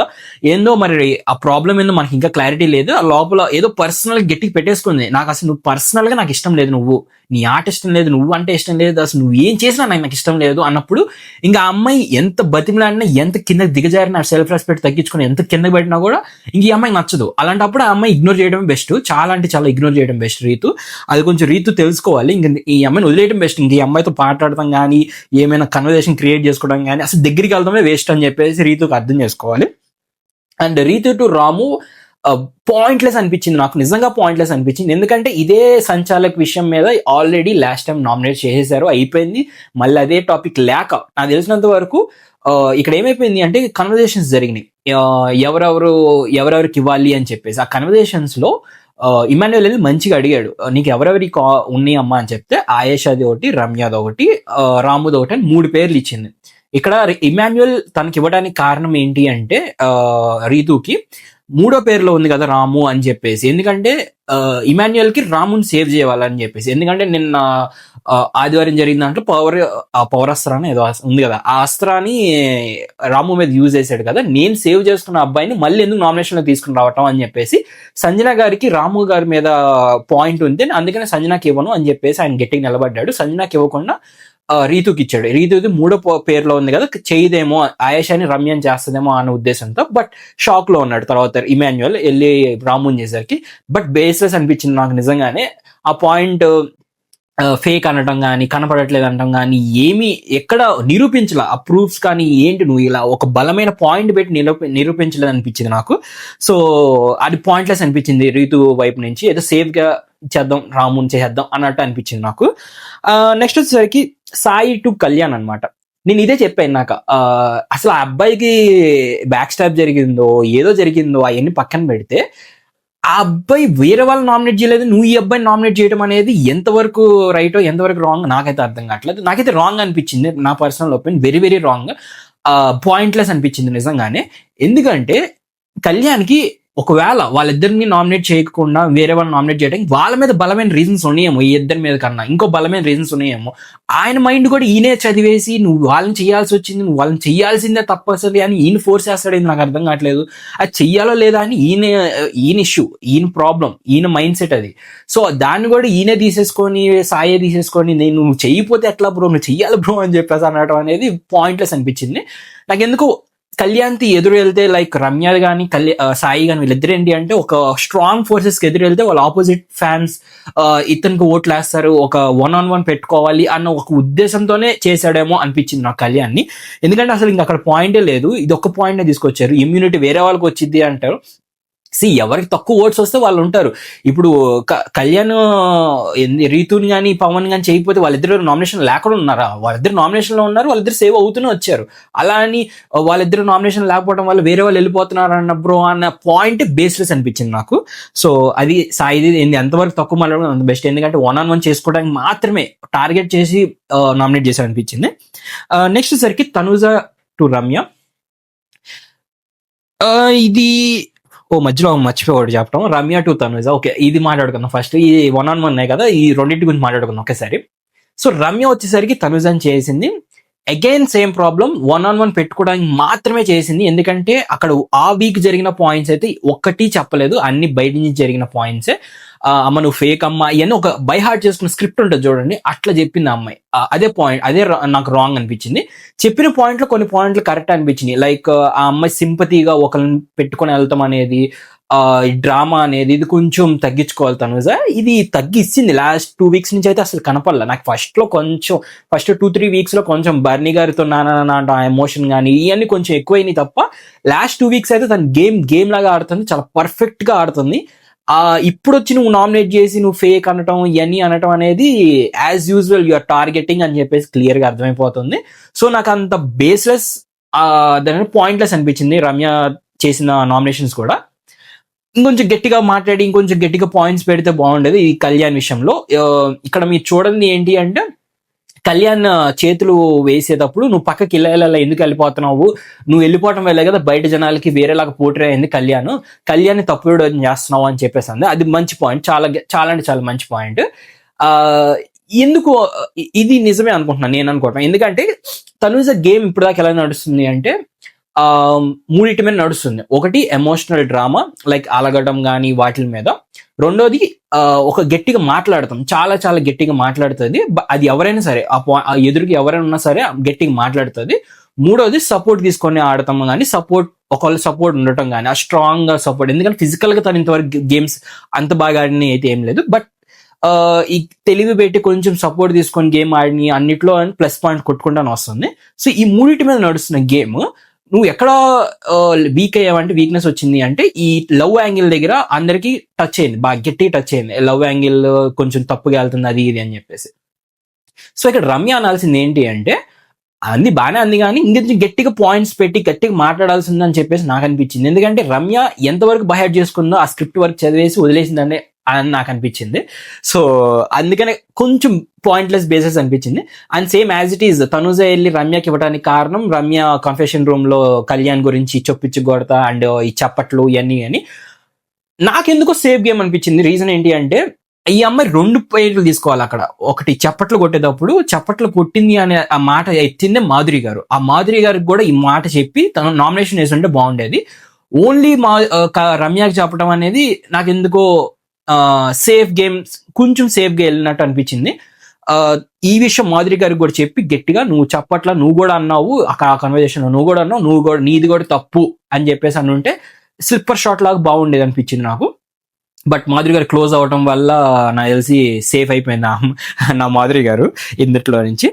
ఏందో మరి ఆ ప్రాబ్లం ఏందో మనకి ఇంకా క్లారిటీ లేదు. ఆ లోపల ఏదో పర్సనల్ గట్టికి పెట్టేసుకుంది. నాకు అసలు నువ్వు పర్సనల్ గా నాకు ఇష్టం లేదు, నువ్వు నీ ఆట ఇష్టం లేదు, నువ్వు అంటే ఇష్టం లేదు, అసలు నువ్వు ఏం చేసినా నాకు ఇష్టం లేదు అన్నప్పుడు ఇంకా ఆ అమ్మాయి ఎంత బతిమలాడినా, ఎంత కింద దిగజారినా, సెల్ఫ్ రెస్పెక్ట్ తగ్గించుకుని ఎంత కింద పెట్టినా కూడా ఇంక ఈ అమ్మాయి నచ్చదు. అలాంటప్పుడు ఆ అమ్మాయి ఇగ్నోర్ చేయడం బెస్ట్, చాలా అంటే చాలా ఇగ్నోర్ చేయడం బెస్ట్ రీతు. అది కొంచెం రీతు తెలుసుకోవాలి. ఇంక ఈ అమ్మాయిని వదిలేయడం బెస్ట్. ఇంక ఈ అమ్మాయితో మాట్లాడటం కానీ, ఏమైనా కన్వర్జేషన్ క్రియేట్ చేసుకోవడం కానీ, అసలు దగ్గరికి వెళ్తామే వేస్ట్ అని చెప్పేసి రీతుకు అర్థం చేసుకోవాలి. And Ritu to Ramu pointless అనిపించింది నాకు, నిజంగా పాయింట్లెస్ అనిపించింది. ఎందుకంటే ఇదే సంచాలక్ విషయం మీద ఆల్రెడీ లాస్ట్ టైం నామినేట్ చేసేసారు, అయిపోయింది. మళ్ళీ అదే టాపిక్ లేక నాకు తెలిసినంత వరకు ఇక్కడ ఏమైపోయింది అంటే కన్వర్జేషన్స్ జరిగినాయి, ఎవరెవరికి ఇవ్వాలి అని చెప్పేసి. ఆ కన్వర్జేషన్స్ లో ఇమాన్యుయల్ వెళ్ళి మంచిగా అడిగాడు, నీకు ఎవరెవరి ఉన్నాయి అమ్మా అని చెప్తే ఆయేషాది ఒకటి, రమ్యాది ఒకటి, రాముది ఒకటి అని 3 పేర్లు ఇచ్చింది. ఇక్కడ ఇమాన్యుయల్ తనకి ఇవ్వడానికి కారణం ఏంటి అంటే రీతుకి 3వ పేరులో ఉంది కదా రాము అని చెప్పేసి. ఎందుకంటే ఇమాన్యుయల్ కి రాముని సేవ్ చేయాలని చెప్పేసి. ఎందుకంటే నిన్న ఆదివారం జరిగిన దాంట్లో పౌరాస్త్రాన్ని ఏదో ఉంది కదా, ఆ అస్త్రాన్ని రాము మీద యూజ్ చేశాడు కదా, నేను సేవ్ చేసుకున్న అబ్బాయిని మళ్ళీ ఎందుకు నామినేషన్ లో తీసుకుని రావటం అని చెప్పేసి సంజన గారికి రాము గారి మీద పాయింట్ ఉంది, అందుకనే సంజనాకి ఇవ్వను అని చెప్పేసి ఆయన గట్టిగా నిలబడ్డాడు. సంజనాకి ఇవ్వకుండా రీతుకి ఇచ్చాడు. రీతుది 3వ పేరులో ఉంది కదా, చేయదేమో ఆయేషాని రమ్యం చేస్తుందేమో అన్న ఉద్దేశంతో. బట్ షాక్ లో ఉన్నాడు తర్వాత ఇమాన్యుయల్ వెళ్ళి రాముని చేసరికి. బట్ బేస్లెస్ అనిపించింది నాకు నిజంగానే ఆ పాయింట్. ఫేక్ అనటం కానీ, కనపడట్లేదు అనటం కానీ, ఏమీ ఎక్కడ నిరూపించలా. ఆ ప్రూఫ్స్ కానీ ఏంటి, నువ్వు ఇలా ఒక బలమైన పాయింట్ పెట్టి నిరూపించలేదు అనిపించింది నాకు. సో అది పాయింట్లెస్ అనిపించింది రీతు వైపు నుంచి. ఏదో సేఫ్గా చేద్దాం, రాముని చేద్దాం అన్నట్టు అనిపించింది నాకు. నెక్స్ట్ వచ్చేసరికి సాయి టు కళ్యాణ్ అనమాట. నేను ఇదే చెప్పాను నాకు, అసలు ఆ అబ్బాయికి బ్యాక్ స్టాప్ జరిగిందో ఏదో జరిగిందో అవన్నీ పక్కన పెడితే, ఆ అబ్బాయి వేరే వాళ్ళు నామినేట్ చేయలేదు, నువ్వు ఈ అబ్బాయిని నామినేట్ చేయడం అనేది ఎంతవరకు రైటో ఎంతవరకు రాంగ్ నాకైతే అర్థం కావట్లేదు. నాకైతే రాంగ్ అనిపించింది, నా personal opinion, very very wrong, pointless అనిపించింది నిజంగానే. ఎందుకంటే కళ్యాణ్కి ఒకవేళ వాళ్ళిద్దరిని నామినేట్ చేయకుండా వేరే వాళ్ళని నామినేట్ చేయడానికి వాళ్ళ మీద బలమైన రీజన్స్ ఉన్నాయేమో, ఈ ఇద్దరి మీద కన్నా ఇంకో బలమైన రీజన్స్ ఉన్నాయేమో. ఆయన మైండ్ కూడా ఈయనే చదివేసి నువ్వు వాళ్ళని చేయాల్సి వచ్చింది, నువ్వు వాళ్ళని చేయాల్సిందే తప్పసరి అని ఈయన ఫోర్స్ చేస్తాడు. నాకు అర్థం కావట్లేదు. అది చెయ్యాలో లేదా అని ఈయన ఇష్యూ, ఈయన ప్రాబ్లం, ఈయన మైండ్ సెట్ అది. సో దాన్ని కూడా ఈయనే తీసేసుకొని, సాయే తీసేసుకొని, నేను నువ్వు చెయ్యిపోతే ఎట్లా బ్రో, నువ్వు చెయ్యాలి బ్రో అని చెప్పేసి అనడం అనేది పాయింట్లెస్ అనిపించింది నాకు. ఎందుకు కళ్యాణ్కి ఎదురు వెళ్తే లైక్ రమ్య కానీ సాయి కానీ వీళ్ళిద్దరు ఏంటి అంటే ఒక స్ట్రాంగ్ ఫోర్సెస్కి ఎదురు వెళ్తే వాళ్ళ ఆపోజిట్ ఫ్యాన్స్ ఇతనికి ఓట్లు వేస్తారు, ఒక 1-on-1 పెట్టుకోవాలి అన్న ఒక ఉద్దేశంతోనే చేశాడేమో అనిపించింది నాకు కళ్యాణ్ని. ఎందుకంటే అసలు ఇంకా అక్కడ పాయింటే లేదు, ఇది ఒక్క పాయింట్నే తీసుకొచ్చారు. ఇమ్యూనిటీ వేరే వాళ్ళకి వచ్చింది అంటారు. ఎవరికి తక్కువ ఓట్స్ వస్తే వాళ్ళు ఉంటారు. ఇప్పుడు కళ్యాణ్ రీతుని కానీ పవన్ కానీ చేయకపోతే వాళ్ళిద్దరు నామినేషన్ లేకుండా ఉన్నారా? వాళ్ళిద్దరు నామినేషన్లో ఉన్నారు, వాళ్ళిద్దరు సేవ్ అవుతూనే వచ్చారు. అలా అని వాళ్ళిద్దరు నామినేషన్ లేకపోవడం వల్ల వేరే వాళ్ళు వెళ్ళిపోతున్నారు అన్న బ్రో అన్న పాయింట్ బేస్లెస్ అనిపించింది నాకు. సో అది సాయిది ఎంతవరకు తక్కువ మాట్లాడడం అంత బెస్ట్. ఎందుకంటే 1-on-1 చేసుకోవడానికి మాత్రమే టార్గెట్ చేసి నామినేట్ చేశారు అనిపించింది. నెక్స్ట్ సరికి తనుజ టు రమ్య. ఇది మధ్యలో మర్చిపోయాడు చెప్పడం, రమ్య టు తనుజ. ఓకే, ఇది మాట్లాడుకుందాం ఫస్ట్. ఈ 1-on-1 కదా, ఈ రెండింటి గురించి మాట్లాడుకుందాం ఒకేసారి. సో రమ్య వచ్చేసరికి తనుజని చేసింది అగైన్ సేమ్ ప్రాబ్లం, 1-on-1 పెట్టుకోవడానికి మాత్రమే చేసింది. ఎందుకంటే అక్కడ ఆ వీక్ జరిగిన పాయింట్స్ అయితే ఒక్కటి చెప్పలేదు, అన్ని బయట నుంచి జరిగిన పాయింట్సే. అమ్మ నువ్వు ఫేక్ అమ్మ ఇవన్నీ ఒక బై హార్ట్ చేసుకున్న స్క్రిప్ట్ ఉంటుంది చూడండి, అట్లా చెప్పింది ఆ అమ్మాయి. అదే పాయింట్, అదే నాకు రాంగ్ అనిపించింది. చెప్పిన పాయింట్లు కొన్ని పాయింట్లు కరెక్ట్ అనిపించినాయి. లైక్ ఆ అమ్మాయి సింపతిగా ఒకరిని పెట్టుకొని వెళ్తాం అనేది, ఈ డ్రామా అనేది ఇది కొంచెం తగ్గించుకోవాలి తనుజ. ఇది తగ్గిచ్చింది లాస్ట్ 2 weeks నుంచి అయితే అసలు కనపడలే నాకు. ఫస్ట్ 2-3 weeks లో కొంచెం బర్నీ గారితో నాన్న ఎమోషన్ కానీ ఇవన్నీ కొంచెం ఎక్కువైనాయి తప్ప, లాస్ట్ 2 weeks అయితే తను గేమ్ లాగా ఆడుతుంది, చాలా పర్ఫెక్ట్ గా ఆడుతుంది. ఇప్పుడు వచ్చి నువ్వు నామినేట్ చేసి నువ్వు ఫేక్ అనటం ఇవన్నీ అనటం అనేది యాజ్ యూజువల్ యూఆర్ టార్గెటింగ్ అని చెప్పేసి క్లియర్ గా అర్థమైపోతుంది. సో నాకు అంత బేస్లెస్, దాని పాయింట్లెస్ అనిపించింది రమ్య చేసిన నామినేషన్స్ కూడా. ఇంకొంచెం గట్టిగా మాట్లాడి ఇంకొంచెం గట్టిగా పాయింట్స్ పెడితే బాగుండేది ఈ కళ్యాణ్ విషయంలో. ఇక్కడ మీరు చూడండి ఏంటి అంటే, కళ్యాణ్ చేతులు వేసేటప్పుడు నువ్వు పక్కకి ఇలా ఎందుకు వెళ్ళిపోతున్నావు, నువ్వు వెళ్ళిపోవటం వల్లే కదా బయట జనాలకి వేరేలాగా పోర్ట్రే అయింది కళ్యాణ్ తప్పుడు చేస్తున్నావు అని చెప్పేసి అంది. అది మంచి పాయింట్, చాలా చాలా అంటే చాలా మంచి పాయింట్. ఎందుకు ఇది నిజమే అనుకుంటున్నాను నేను అనుకుంటున్నాను. ఎందుకంటే తనుజ గేమ్ ఇప్పుడు దాకా ఎలా నడుస్తుంది అంటే, మూడింటి మీద నడుస్తుంది. ఒకటి ఎమోషనల్ డ్రామా లైక్ అలగడం కానీ వాటి మీద, రెండోది ఒక గట్టిగా మాట్లాడతాం, చాలా చాలా గట్టిగా మాట్లాడుతుంది, అది ఎవరైనా సరే ఆ ఎదురుకి ఎవరైనా ఉన్నా సరే గట్టిగా మాట్లాడుతుంది. మూడోది సపోర్ట్ తీసుకొని ఆడతాం కానీ, ఒకవేళ సపోర్ట్ ఉండటం కానీ, ఆ స్ట్రాంగ్ గా సపోర్ట్. ఎందుకంటే ఫిజికల్ గా తను ఇంతవరకు గేమ్స్ అంత బాగా ఆడిని అయితే ఏం లేదు, బట్ ఈ తెలివి పెట్టి కొంచెం సపోర్ట్ తీసుకొని గేమ్ ఆడిని అన్నిట్లో ప్లస్ పాయింట్ కొట్టుకుంటాను వస్తుంది. సో ఈ మూడింటి మీద నడుస్తున్న గేమ్ నువ్వు ఎక్కడ వీక్ అయ్యావంటే, వీక్నెస్ వచ్చింది అంటే ఈ లవ్ యాంగిల్ దగ్గర అందరికి టచ్ అయింది, బాగా గట్టిగా టచ్ అయింది. లవ్ యాంగిల్ కొంచెం తప్పుగా వెళ్తుంది అది ఇది అని చెప్పేసి. సో ఇక్కడ రమ్య అనాల్సింది ఏంటి అంటే, అంది బాగానే అంది కానీ ఇంకొంచెం గట్టిగా పాయింట్స్ పెట్టి గట్టిగా మాట్లాడాల్సింది అని చెప్పేసి నాకు అనిపించింది. ఎందుకంటే రమ్య ఎంతవరకు బైహార్ట్ చేసుకుందో ఆ స్క్రిప్ట్ వరకు చదివేసి వదిలేసిందని అని నాకు అనిపించింది. సో అందుకనే కొంచెం పాయింట్లెస్ బేసెస్ అనిపించింది. And same as it is Tanuja వెళ్ళి రమ్యకి ఇవ్వడానికి కారణం, రమ్య కన్ఫెషన్ రూమ్ లో కళ్యాణ్ గురించి చొప్పించి కొడతా అండ్ ఈ చప్పట్లు ఇవన్నీ అని నాకెందుకో సేఫ్ గేమ్ అనిపించింది. రీజన్ ఏంటి అంటే, ఈ అమ్మాయి 2 పాయింట్లు తీసుకోవాలి అక్కడ. ఒకటి చప్పట్లు కొట్టేటప్పుడు చప్పట్లు కొట్టింది అనే ఆ మాట ఎత్తిందే మాధురి గారు. ఆ మాధురి గారికి కూడా ఈ మాట చెప్పి తను నామినేషన్ వేసి ఉంటే బాగుండేది. ఓన్లీ రమ్యకి చెప్పడం అనేది నాకు ఎందుకో సేఫ్ గేమ్, కొంచెం సేఫ్ గా వెళ్ళినట్టు అనిపించింది. ఈ విషయం మాధురి గారికి కూడా చెప్పి గట్టిగా నువ్వు చప్పట్ల నువ్వు కూడా అన్నావు, ఆ కన్వర్జేషన్ లో నువ్వు కూడా అన్నావు, నీది కూడా తప్పు అని చెప్పేసి అని ఉంటే స్లిప్పర్ షాట్ లాగా బాగుండేది అనిపించింది నాకు. బట్ మాధురి గారు క్లోజ్ అవడం వల్ల నాకు తెలిసి సేఫ్ అయిపోయింది నా మాధురి గారు ఇందులో నుంచి.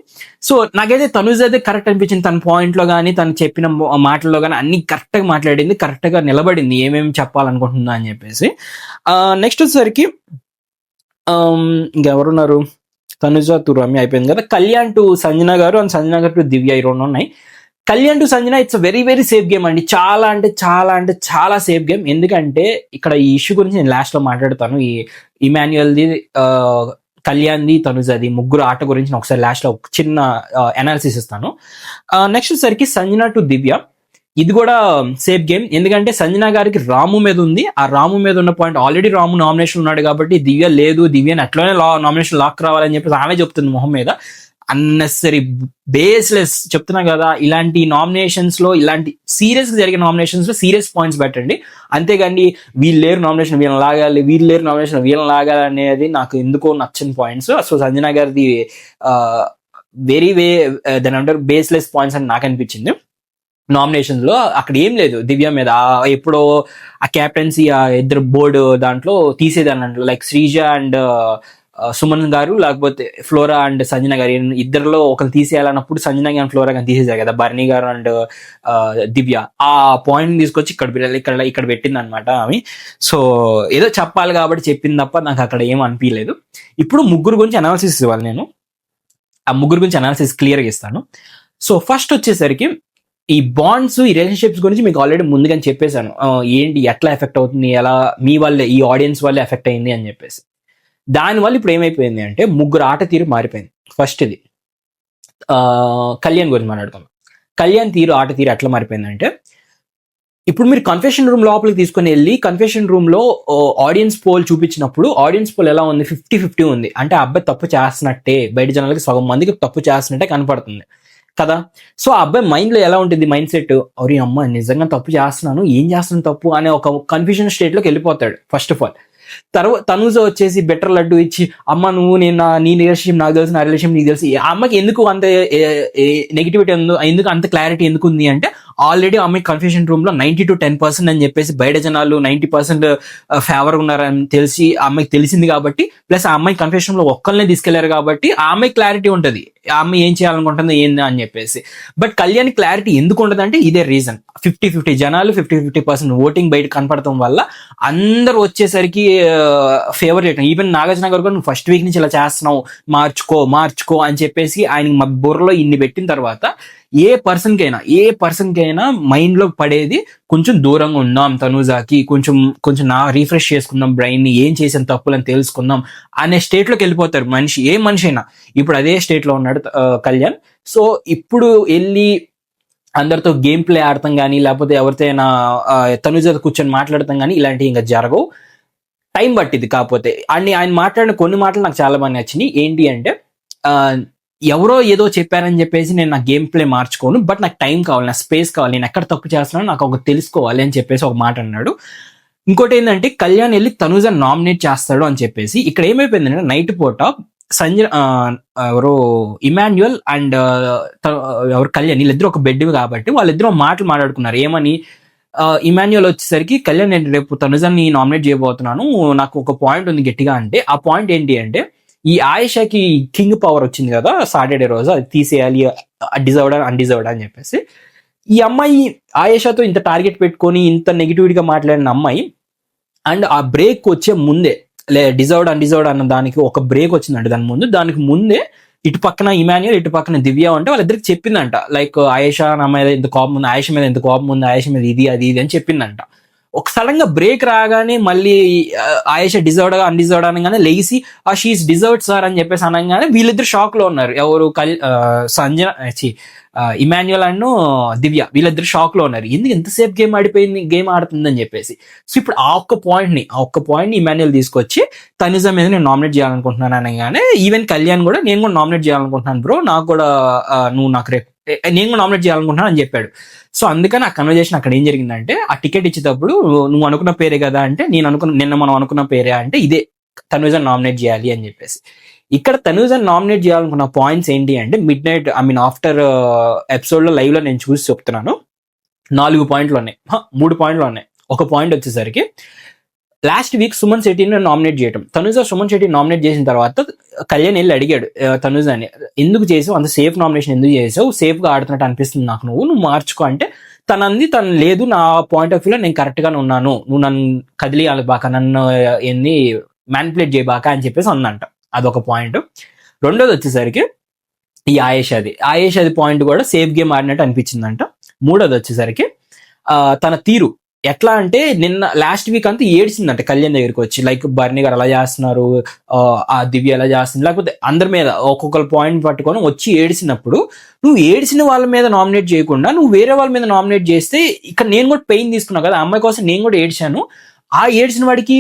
సో నాకైతే తనుజ్ అయితే కరెక్ట్ అనిపించింది. తన పాయింట్ లో కానీ తను చెప్పిన మాటల్లో కానీ అన్ని కరెక్ట్ గా మాట్లాడింది, కరెక్ట్ గా నిలబడింది ఏమేమి చెప్పాలనుకుంటుందా అని చెప్పేసి. నెక్స్ట్ వచ్చేసరికి ఇంకెవరున్నారు, తనుజ టు రమ్య అయిపోయింది కదా. కళ్యాణ్ టు సంజన గారు అండ్ సంజన గారు టు దివ్య, ఈ రెండు ఉన్నాయి. Kalyan to Sanjana it's very very safe game అండి. చాలా అంటే చాలా అంటే చాలా సేఫ్ గేమ్. ఎందుకంటే ఇక్కడ ఈ ఇష్యూ గురించి నేను లాస్ట్ లో మాట్లాడతాను. ఈ ఇమాన్యుయల్ది, కళ్యాణ్ది, తనుజది ముగ్గురు ఆట గురించి నేను ఒకసారి లాస్ట్ లో ఒక చిన్న అనాలిసిస్ ఇస్తాను. నెక్స్ట్ సరికి సంజన టు దివ్య, ఇది కూడా సేఫ్ గేమ్. ఎందుకంటే సంజన గారికి రాము మీద ఉంది. ఆ రాము మీద ఉన్న పాయింట్ ఆల్రెడీ రాము నామినేషన్ ఉన్నాడు కాబట్టి దివ్య లేదు, దివ్యని అట్లనే నామినేషన్ లాక్ రావాలని చెప్పేసి ఆమె చెప్తుంది మొహం మీద. అన్నెసరీ బేస్లెస్ చెప్తున్నా కదా. ఇలాంటి నామినేషన్స్ లో, ఇలాంటి సీరియస్ గా జరిగే నామినేషన్స్ లో సీరియస్ పాయింట్స్ పెట్టండి. అంతేగాని వీళ్ళు లేరు నామినేషన్ వీళ్ళని లాగాలి, వీళ్ళు లేరు నామినేషన్ వీళ్ళని లాగాలి అనేది నాకు ఎందుకో నచ్చని పాయింట్స్. సో సంజన గారిది వెరీ దాని అంటారు బేస్లెస్ పాయింట్స్ అని నాకు అనిపించింది. నామినేషన్స్ లో అక్కడ ఏం లేదు దివ్య మీద. ఎప్పుడో ఆ క్యాప్టెన్సీ ఆ ఇద్దరు బోర్డు దాంట్లో తీసేదాన్ని, లైక్ శ్రీజ అండ్ సుమన్ గారు, లేకపోతే ఫ్లోరా అండ్ సంజన గారు, ఇద్దరులో ఒకరు తీసేయాలన్నప్పుడు సంజన గారు ఫ్లోరా గారు తీసేసారు కదా, బర్నీ గారు అండ్ దివ్య. ఆ పాయింట్ తీసుకొచ్చి ఇక్కడ పెట్టింది అనమాట ఆమె. సో ఏదో చెప్పాలి కాబట్టి చెప్పింది తప్ప నాకు అక్కడ ఏం అనిపించలేదు. ఇప్పుడు ముగ్గురు గురించి అనాలిసిస్ ఇవ్వాలి నేను. ఆ ముగ్గురు గురించి అనాలిసిస్ క్లియర్గా ఇస్తాను. సో ఫస్ట్ వచ్చేసరికి ఈ బాండ్స్, ఈ రిలేషన్షిప్స్ గురించి మీకు ఆల్రెడీ ముందుగానే చెప్పేశాను. ఏంటి ఎట్లా ఎఫెక్ట్ అవుతుంది, ఎలా మీ వల్లే, ఈ ఆడియన్స్ వల్లే ఎఫెక్ట్ అయింది అని చెప్పేసి. దానివల్ల ఇప్పుడు ఏమైపోయింది అంటే ముగ్గురు ఆట తీరు మారిపోయింది. ఫస్ట్ ఇది కళ్యాణ్ గురించి మాట్లాడుతాం. కళ్యాణ్ ఆట తీరు ఎట్లా మారిపోయిందంటే, ఇప్పుడు మీరు కన్ఫెషన్ రూమ్ లోపలికి తీసుకుని వెళ్ళి కన్ఫెషన్ రూమ్ లో ఆడియన్స్ పోల్ చూపించినప్పుడు ఆడియన్స్ పోల్ ఎలా ఉంది, 50-50 ఉంది. అంటే ఆ అబ్బాయి తప్పు చేస్తున్నట్టే, బయట జనాలకి సగం మందికి తప్పు చేస్తున్నట్టే కనపడుతుంది కదా. సో ఆ అబ్బాయి మైండ్ లో ఎలా ఉంటుంది, మైండ్ సెట్, అరే అమ్మ నిజంగా తప్పు చేస్తున్నాను, ఏం చేస్తున్నాను తప్పు అనే ఒక కన్ఫ్యూజన్ స్టేట్ లోకి వెళ్ళిపోతాడు ఫస్ట్ ఆఫ్ ఆల్. తర్వాత తనుజ వచ్చేసి బెటర్ లడ్డు ఇచ్చి, అమ్మ నువ్వు నీ రిలేషన్షిప్ నాకు తెలుసు, నా రిలేషన్షిప్ నీకు తెలుసు. ఆ అమ్మకి ఎందుకు అంత నెగిటివిటీ ఎందుకు అంత క్లారిటీ ఎందుకు ఉంది అంటే, ఆల్రెడీ అమ్మాయి కన్ఫ్యూషన్ రూమ్ లో 90-10% అని చెప్పేసి బయట జనాలు 90% ఫేవర్ ఉన్నారని తెలిసి ఆ అమ్మాయికి తెలిసింది కాబట్టి, ప్లస్ ఆ అమ్మాయి కన్ఫ్యూషన్ లో ఒక్కళ్ళనే తీసుకెళ్లారు కాబట్టి ఆ అమ్మాయి క్లారిటీ ఉంటుంది, ఆ అమ్మాయి ఏం చేయాలనుకుంటుందో ఏంది అని చెప్పేసి. బట్ కళ్యాణ్ క్లారిటీ ఎందుకు ఉండదు అంటే ఇదే రీజన్. 50-50 జనాలు 50-50% ఓటింగ్ బయట కనపడటం వల్ల అందరూ వచ్చేసరికి ఫేవర్ చేయటం. ఈవెన్ నాగార్జున గారు కూడా నువ్వు ఫస్ట్ వీక్ నుంచి ఇలా చేస్తున్నావు, మార్చుకో అని చెప్పేసి ఆయన మా బుర్రలో ఇన్ని పెట్టిన తర్వాత ఏ పర్సన్ కైనా మైండ్ లో పడేది కొంచెం దూరంగా ఉందాం తనూజాకి, కొంచెం నా రీఫ్రెష్ చేసుకుందాం బ్రెయిన్ ని, ఏం చేసిన తప్పులని తెలుసుకుందాం అనే స్టేట్ లోకి వెళ్ళిపోతారు మనిషి, ఏ మనిషి అయినా. ఇప్పుడు అదే స్టేట్ లో ఉన్నాడు కళ్యాణ్. సో ఇప్పుడు వెళ్ళి అందరితో గేమ్ ప్లే ఆడతాం కానీ, లేకపోతే ఎవరితో అయినా తనుజ కూర్చొని మాట్లాడతాం కానీ ఇలాంటివి ఇంకా జరగవు. టైం పట్టింది. కాకపోతే ఆయన మాట్లాడిన కొన్ని మాటలు నాకు చాలా బాగా నచ్చినాయి. ఏంటి అంటే, ఎవరో ఏదో చెప్పారని చెప్పేసి నేను నా గేమ్ ప్లే మార్చుకోను, బట్ నాకు టైం కావాలి, నా స్పేస్ కావాలి, నేను ఎక్కడ తప్పు చేస్తున్నానో నాకు ఒక తెలుసుకోవాలి అని చెప్పేసి ఒక మాట అన్నాడు. ఇంకోటి ఏంటంటే, కళ్యాణ్ వెళ్ళి తనుజ నామినేట్ చేస్తాడు అని చెప్పేసి ఇక్కడ ఏమైపోయిందంటే, నైట్ పూట సంజన ఎవరో ఇమాన్యుయల్ అండ్ ఎవరు కళ్యాణ్ వీళ్ళిద్దరు ఒక బెడ్ కాబట్టి వాళ్ళిద్దరూ మాటలు మాట్లాడుకున్నారు. ఏమని, ఇమాన్యుయల్ వచ్చేసరికి కళ్యాణ్ నేను రేపు తనుజాన్ని నామినేట్ చేయబోతున్నాను, నాకు ఒక పాయింట్ ఉంది గట్టిగా అంటే, ఆ పాయింట్ ఏంటి అంటే, ఈ ఆయేషాకి కింగ్ పవర్ వచ్చింది కదా సాటర్డే రోజు, అది తీసేయాలి, డిజర్వ్డ్ అన్డిజర్వ్డ్ అని చెప్పేసి. ఈ అమ్మాయి ఆయేషాతో ఇంత టార్గెట్ పెట్టుకొని ఇంత నెగిటివిటీగా మాట్లాడిన అమ్మాయి, అండ్ ఆ బ్రేక్ వచ్చే ముందే డిజర్వ్డ్ అన్డిజర్వ్డ్ అన్న దానికి ఒక బ్రేక్ వచ్చిందంట. దానికి ముందే ఇటు పక్కన ఇమాన్యుయల్, ఇటు పక్కన దివ్య ఉంటే వాళ్ళిద్దరికి చెప్పిందంట, లైక్ ఆయేషా నా మీద ఎంత కోపం ఉంది, ఆయేష మీద ఎంత కోపం ఉంది, ఆయేష మీద ఇది అది అని చెప్పిందంట. ఒక సడన్ గా బ్రేక్ రాగానే మళ్ళీ ఆయేష డిజర్వ్డ్ గా అన్డిజర్వ్డ్ అనగానే లేసి షీఈస్ డిజర్వ్డ్ సార్ అని చెప్పేసి అనగానే వీళ్ళిద్దరు షాక్ లో ఉన్నారు. ఎవరు, సంజన ఇమాన్యుయల్ అండ్ దివ్య, వీళ్ళిద్దరు షాక్ లో ఉన్నారు. ఎందుకు ఎంతసేపు గేమ్ ఆడుతుందని చెప్పేసి. సో ఇప్పుడు ఆ ఒక్క పాయింట్ ని ఇమాన్యుయల్ తీసుకొచ్చి తనుజ మీద నేను నామినేట్ చేయాలనుకుంటున్నాను అనగానే, ఈవెన్ కళ్యాణ్ కూడా నేను కూడా నామినేట్ చేయాలనుకుంటున్నాను బ్రో, నాకు కూడా నువ్వు నాకు నేను కూడా నామినేట్ చేయాలనుకుంటున్నాను అని చెప్పాడు. సో అందుకని ఆ కన్వర్జేషన్ అక్కడ ఏం జరిగిందంటే, ఆ టికెట్ ఇచ్చేటప్పుడు నువ్వు అనుకున్న పేరే కదా అంటే, నిన్న మనం అనుకున్న పేరే అంటే ఇదే, తనుజని నామినేట్ చేయాలి అని చెప్పేసి. ఇక్కడ తనుజని నామినేట్ చేయాలనుకున్న పాయింట్స్ ఏంటి అంటే, మిడ్ నైట్ ఆఫ్టర్ ఎపిసోడ్ లో లైవ్ లో నేను చూసి చెప్తున్నాను, 4 పాయింట్లు ఉన్నాయి, 3 పాయింట్లు ఉన్నాయి. ఒక పాయింట్ వచ్చేసరికి లాస్ట్ వీక్ సుమన్ శెట్టిని నామినేట్ చేయటం, తనుజ సుమన్ శెట్టి నామినేట్ చేసిన తర్వాత కళ్యాణ్ వెళ్ళి అడిగాడు తనుజని, ఎందుకు చేసావు అంత సేఫ్ నామినేషన్, ఎందుకు చేసావు, సేఫ్ గా ఆడుతున్నట్టు అనిపిస్తుంది నాకు, నువ్వు మార్చుకో అంటే తనంది తను లేదు, నా పాయింట్ ఆఫ్ వ్యూలో నేను కరెక్ట్ గానే ఉన్నాను, నువ్వు నన్ను కదిలియాలి బాక, నన్ను ఏంది మ్యానిపులేట్ చేయబాక అని చెప్పేసి అందంట. అదొక పాయింట్. రెండోది వచ్చేసరికి ఈ ఆయేషాది పాయింట్ కూడా సేఫ్ గేమ్ ఆడినట్టు అనిపించిందంట. మూడోది వచ్చేసరికి తన తీరు ఎట్లా అంటే నిన్న లాస్ట్ వీక్ అంతా ఏడ్చిందంట కళ్యాణ్ దగ్గరికి వచ్చి, లైక్ బర్నీ గారు అలా చేస్తున్నారు, ఆ దివ్య ఎలా చేస్తుంది, లేకపోతే అందరి మీద ఒక్కొక్కరు పాయింట్ పట్టుకొని వచ్చి ఏడిసినప్పుడు నువ్వు ఏడిసిన వాళ్ళ మీద నామినేట్ చేయకుండా నువ్వు వేరే వాళ్ళ మీద నామినేట్ చేస్తే, ఇక్కడ నేను కూడా పెయిన్ తీసుకున్నావు కదా, అమ్మాయి కోసం నేను కూడా ఏడ్చాను, ఆ ఏడ్చిన వాడికి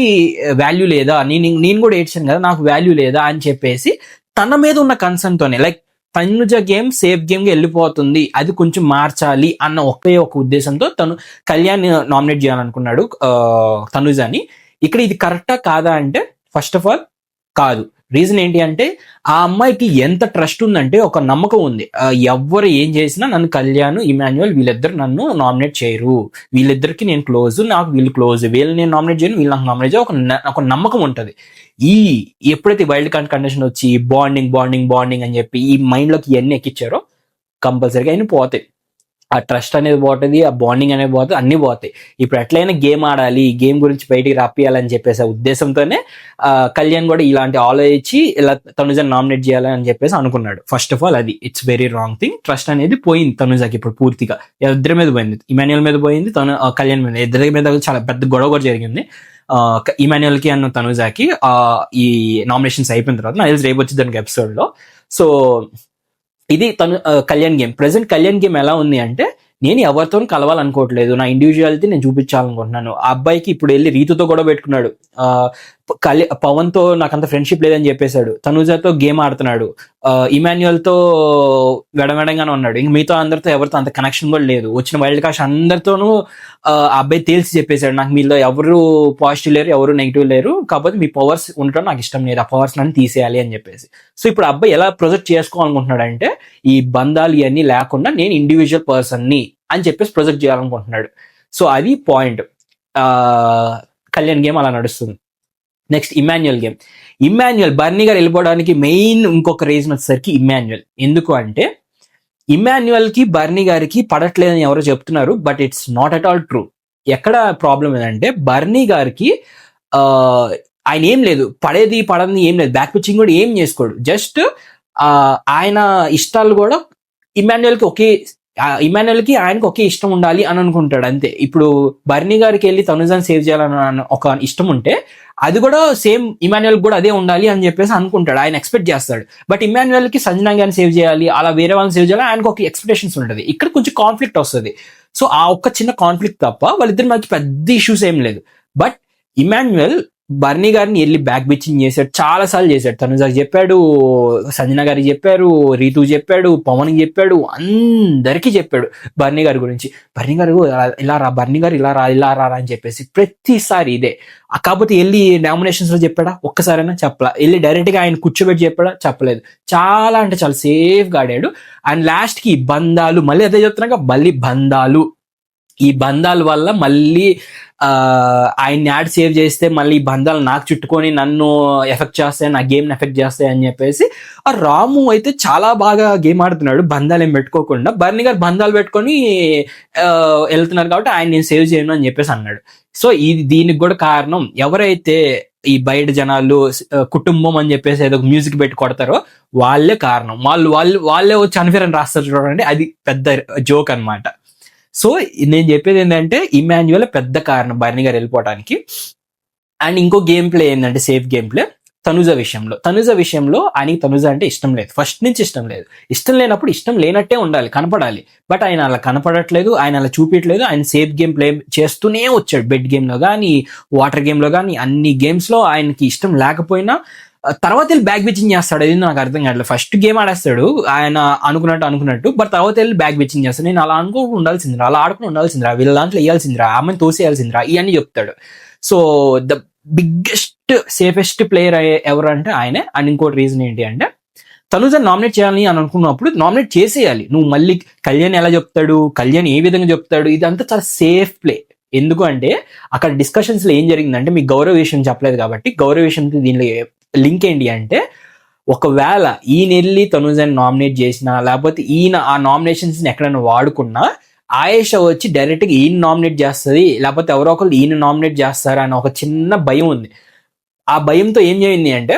వాల్యూ లేదా, నేను కూడా ఏడ్చాను కదా, నాకు వాల్యూ లేదా అని చెప్పేసి తన మీద ఉన్న కన్సర్న్ తోనే, like Tanuja game safe game గా వెళ్ళిపోతుంది, అది కొంచెం మార్చాలి అన్న ఒకే ఒక ఉద్దేశంతో తను కళ్యాణ్ నామినేట్ చేయాలనుకున్నాడు తనుజని. ఇక్కడ ఇది కరెక్టా కాదా అంటే ఫస్ట్ ఆఫ్ ఆల్ కాదు. రీజన్ ఏంటి అంటే ఆ అమ్మాయికి ఎంత ట్రస్ట్ ఉందంటే, ఒక నమ్మకం ఉంది, ఎవ్వరు ఏం చేసినా నన్ను కళ్యాణ్ ఇమాన్యుయల్ వీళ్ళిద్దరు నన్ను నామినేట్ చేయరు, వీళ్ళిద్దరికి నేను క్లోజ్, నాకు వీళ్ళు క్లోజ్, వీళ్ళు నేను నామినేట్ చేయను, వీళ్ళు నాకు నామినేట్ చేయరు, ఒక నమ్మకం ఉంటుంది. ఎప్పుడైతే వైల్డ్ కార్డ్ కండిషన్ వచ్చి బాండింగ్ అని చెప్పి ఈ మైండ్ లోకి ఇవన్నీ ఎక్కిచ్చారో కంపల్సరీగా అయినా పోతాయి, ఆ ట్రస్ట్ అనేది పోతుంది, ఆ బాండింగ్ అనేది పోతుంది, అన్ని పోతాయి. ఇప్పుడు ఎట్లయినా గేమ్ ఆడాలి, గేమ్ గురించి బయటికి రప్పియాలని చెప్పేసి ఉద్దేశంతోనే కళ్యాణ్ కూడా ఇలాంటి ఆలోచించి ఇలా తనుజని నామినేట్ చేయాలని చెప్పేసి అనుకున్నాడు. ఫస్ట్ ఆఫ్ ఆల్ అది it's very wrong thing. Trust అనేది పోయింది తనుజకి ఇప్పుడు పూర్తిగా, ఇద్దరి మీద పోయింది, ఇమాన్యుయల్ మీద పోయింది, కళ్యాణ్ మీద, ఇద్దరి మీద చాలా పెద్ద గొడవ కూడా జరిగింది. ఇమాన్యుయల్ కి అన్న తనుజాకి ఈ నామినేషన్స్ అయిపోయిన తర్వాత నాకు తెలిసి రేపు వచ్చి దానికి ఎపిసోడ్ లో. సో ఇది Kalyan game. Present Kalyan game ఎలా ఉంది అంటే, నేను ఎవరితో కలవాలనుకోవట్లేదు, నా ఇండివిజువాలిటీ నేను చూపించాలనుకుంటున్నాను. ఆ అబ్బాయికి ఇప్పుడు వెళ్ళి రీతుతో కూడా పెట్టుకున్నాడు, పవన్ తో నాకు అంత ఫ్రెండ్షిప్ లేదని చెప్పేశాడు, తనుజాతో గేమ్ ఆడుతున్నాడు, ఇమాన్యుయల్ తో వెడమెడంగానే ఉన్నాడు, ఇంక మిగతా అందరితో ఎవరితో అంత కనెక్షన్ కూడా లేదు. వచ్చిన వైల్డ్ కార్డ్స్ అందరితోనూ ఆ అబ్బాయి తేల్చి చెప్పేశాడు, నాకు మీలో ఎవరు పాజిటివ్ లేరు, ఎవరు నెగిటివ్ లేరు, కాకపోతే మీ పవర్స్ ఉండటం నాకు ఇష్టం లేదు, ఆ పవర్స్ నన్ను తీసేయాలి అని చెప్పేసి. సో ఇప్పుడు అబ్బాయి ఎలా ప్రొజెక్ట్ చేసుకోవాలనుకుంటున్నాడు అంటే, ఈ బంధాలు ఇవన్నీ లేకుండా నేను ఇండివిజువల్ పర్సన్ ని అని చెప్పేసి ప్రొజెక్ట్ చేయాలనుకుంటున్నాడు. సో అది పాయింట్. కళ్యాణ్ గేమ్ అలా నడుస్తుంది. నెక్స్ట్ ఇమాన్యుయల్ బర్నీ గారు వెళ్ళిపోవడానికి మెయిన్ ఇంకొక రీజన్ వచ్చేసరికి ఇమాన్యుయల్. ఎందుకు అంటే ఇమాన్యుయల్ కి బర్నీ గారికి పడట్లేదని ఎవరో చెప్తున్నారు, but it's not at all true. ఎక్కడ ప్రాబ్లం ఏంటంటే బర్నీ గారికి ఆయన ఏం లేదు, పడని ఏం లేదు, బ్యాక్ పిచ్చింగ్ కూడా ఏం చేసుకోడు, జస్ట్ ఆయన ఇష్టాలు కూడా ఇమాన్యుయల్ కి ఆయనకి ఒకే ఇష్టం ఉండాలి అని అనుకుంటాడు అంతే. ఇప్పుడు బర్నీ గారికి వెళ్ళి తనుజాని సేవ్ చేయాలని ఒక ఇష్టం ఉంటే అది కూడా సేమ్ ఇమాన్యుయల్ కూడా అదే ఉండాలి అని చెప్పేసి అనుకుంటాడు, ఆయన ఎక్స్పెక్ట్ చేస్తాడు. బట్ ఇమాన్యుయల్ కి సంజనా గారిని సేవ్ చేయాలి, అలా వేరే వాళ్ళని సేవ్ చేయాలి, ఆయనకు ఒక ఎక్స్పెక్టేషన్స్ ఉంటుంది. ఇక్కడ కొంచెం కాన్ఫ్లిక్ట్ వస్తుంది. సో ఆ ఒక్క చిన్న కాన్ఫ్లిక్ట్ తప్ప వాళ్ళిద్దరి మధ్య పెద్ద ఇష్యూస్ ఏం లేదు. బట్ ఇమాన్యుయల్ బర్నీ గారిని వెళ్ళి బ్యాక్ బిచ్చింగ్ చేశాడు, చాలా సార్లు చేశాడు. తనుజాకి చెప్పాడు, సంజన గారికి చెప్పారు, రీతు చెప్పాడు, పవన్కి చెప్పాడు, అందరికీ చెప్పాడు బర్నీ గారి గురించి. బర్నీ గారు ఇలా రా, బర్నీ గారు ఇలా రా అని చెప్పేసి ప్రతిసారి ఇదే. కాకపోతే వెళ్ళి నామినేషన్స్ లో చెప్పాడా ఒక్కసారైనా? చెప్పలా. వెళ్ళి డైరెక్ట్ గా ఆయన కూర్చోబెట్టి చెప్పాడా? చెప్పలేదు. చాలా అంటే చాలా సేఫ్ గా ఆడాడు. అండ్ లాస్ట్ కి బంధాలు, మళ్ళీ అదే చెప్తున్నాక మళ్ళీ బంధాలు, ఈ బంధాల వల్ల మళ్ళీ ఆయన్ని యాడ్ సేవ్ చేస్తే మళ్ళీ ఈ బంధాలు నాకు చుట్టుకొని నన్ను ఎఫెక్ట్ చేస్తాయి, నా గేమ్ ఎఫెక్ట్ చేస్తాయి అని చెప్పేసి ఆ రాము అయితే చాలా బాగా గేమ్ ఆడుతున్నాడు, బంధాలు ఏం పెట్టుకోకుండా. బర్నీ గారు బంధాలు పెట్టుకొని వెళ్తున్నారు కాబట్టి ఆయన నేను సేవ్ చేయను అని చెప్పేసి అన్నాడు. సో దీనికి కూడా కారణం ఎవరైతే ఈ బయట జనాలు కుటుంబం అని చెప్పేసి ఏదో మ్యూజిక్ పెట్టి కొడతారో వాళ్ళే కారణం. వాళ్ళే వచ్చి అన్ఫేర్ అని రాస్తారు చూడండి, అది పెద్ద జోక్ అన్నమాట. సో నేను చెప్పేది ఏంటంటే ఇమాన్యుయల్ పెద్ద కారణం బర్నీ గారు వెళ్ళిపోవడానికి. అండ్ ఇంకో గేమ్ ప్లే ఏంటంటే సేఫ్ గేమ్ ప్లే తనుజ విషయంలో ఆయనకి తనుజ అంటే ఇష్టం లేదు, ఫస్ట్ నుంచి ఇష్టం లేదు. ఇష్టం లేనప్పుడు ఇష్టం లేనట్టే ఉండాలి, కనపడాలి. బట్ ఆయన అలా కనపడట్లేదు, ఆయన అలా చూపించట్లేదు. ఆయన సేఫ్ గేమ్ ప్లే చేస్తూనే వచ్చాడు, బెడ్ గేమ్ లో కానీ వాటర్ గేమ్ లో కానీ అన్ని గేమ్స్ లో ఆయనకి ఇష్టం లేకపోయినా తర్వాత వెళ్ళి బ్యాక్ బిచ్చింగ్ చేస్తాడు. అది నాకు అర్థం కావట్లేదు. ఫస్ట్ గేమ్ ఆడేస్తాడు ఆయన అనుకున్నట్టు, బట్ తర్వాత వెళ్ళి బ్యాక్ బిచ్చింగ్ చేస్తాడు. నేను అలా అనుకోకుండా ఉండాల్సిందిరా, అలా ఆడుకుని ఉండాల్సిందిరా, వీళ్ళ దాంట్లో వేయాల్సిందిరా, ఆమెను తోసేయాల్సిందిరా, ఇవన్నీ చెప్తాడు. So the biggest safest player ఎవరు అంటే ఆయనే. అండ్ ఇంకోటి రీజన్ ఏంటి అంటే తనుజ నామినేట్ చేయాలని అని అనుకున్నప్పుడు నామినేట్ చేసేయాలి. నువ్వు మళ్ళీ కళ్యాణ్ ఎలా చెప్తాడు, కళ్యాణ్ ఏ విధంగా చెప్తాడు, ఇదంతా చాలా సేఫ్ ప్లే. ఎందుకు అంటే అక్కడ డిస్కషన్స్ లో ఏం జరిగిందంటే, మీకు గౌరవ విషయం చెప్పలేదు కాబట్టి గౌరవ విషయం దీనిలో లింక్ ఏంటి అంటే, ఒకవేళ ఈయన వెళ్ళి తనుజని నామినేట్ చేసినా, లేకపోతే ఈయన ఆ నామినేషన్స్ ని ఎక్కడైనా వాడుకున్నా, ఆయేషా వచ్చి డైరెక్ట్ గా ఈయన నామినేట్ చేస్తుంది, లేకపోతే ఎవరో ఒకరు ఈయన నామినేట్ చేస్తారా అని ఒక చిన్న భయం ఉంది. ఆ భయంతో ఏం చేయింది అంటే,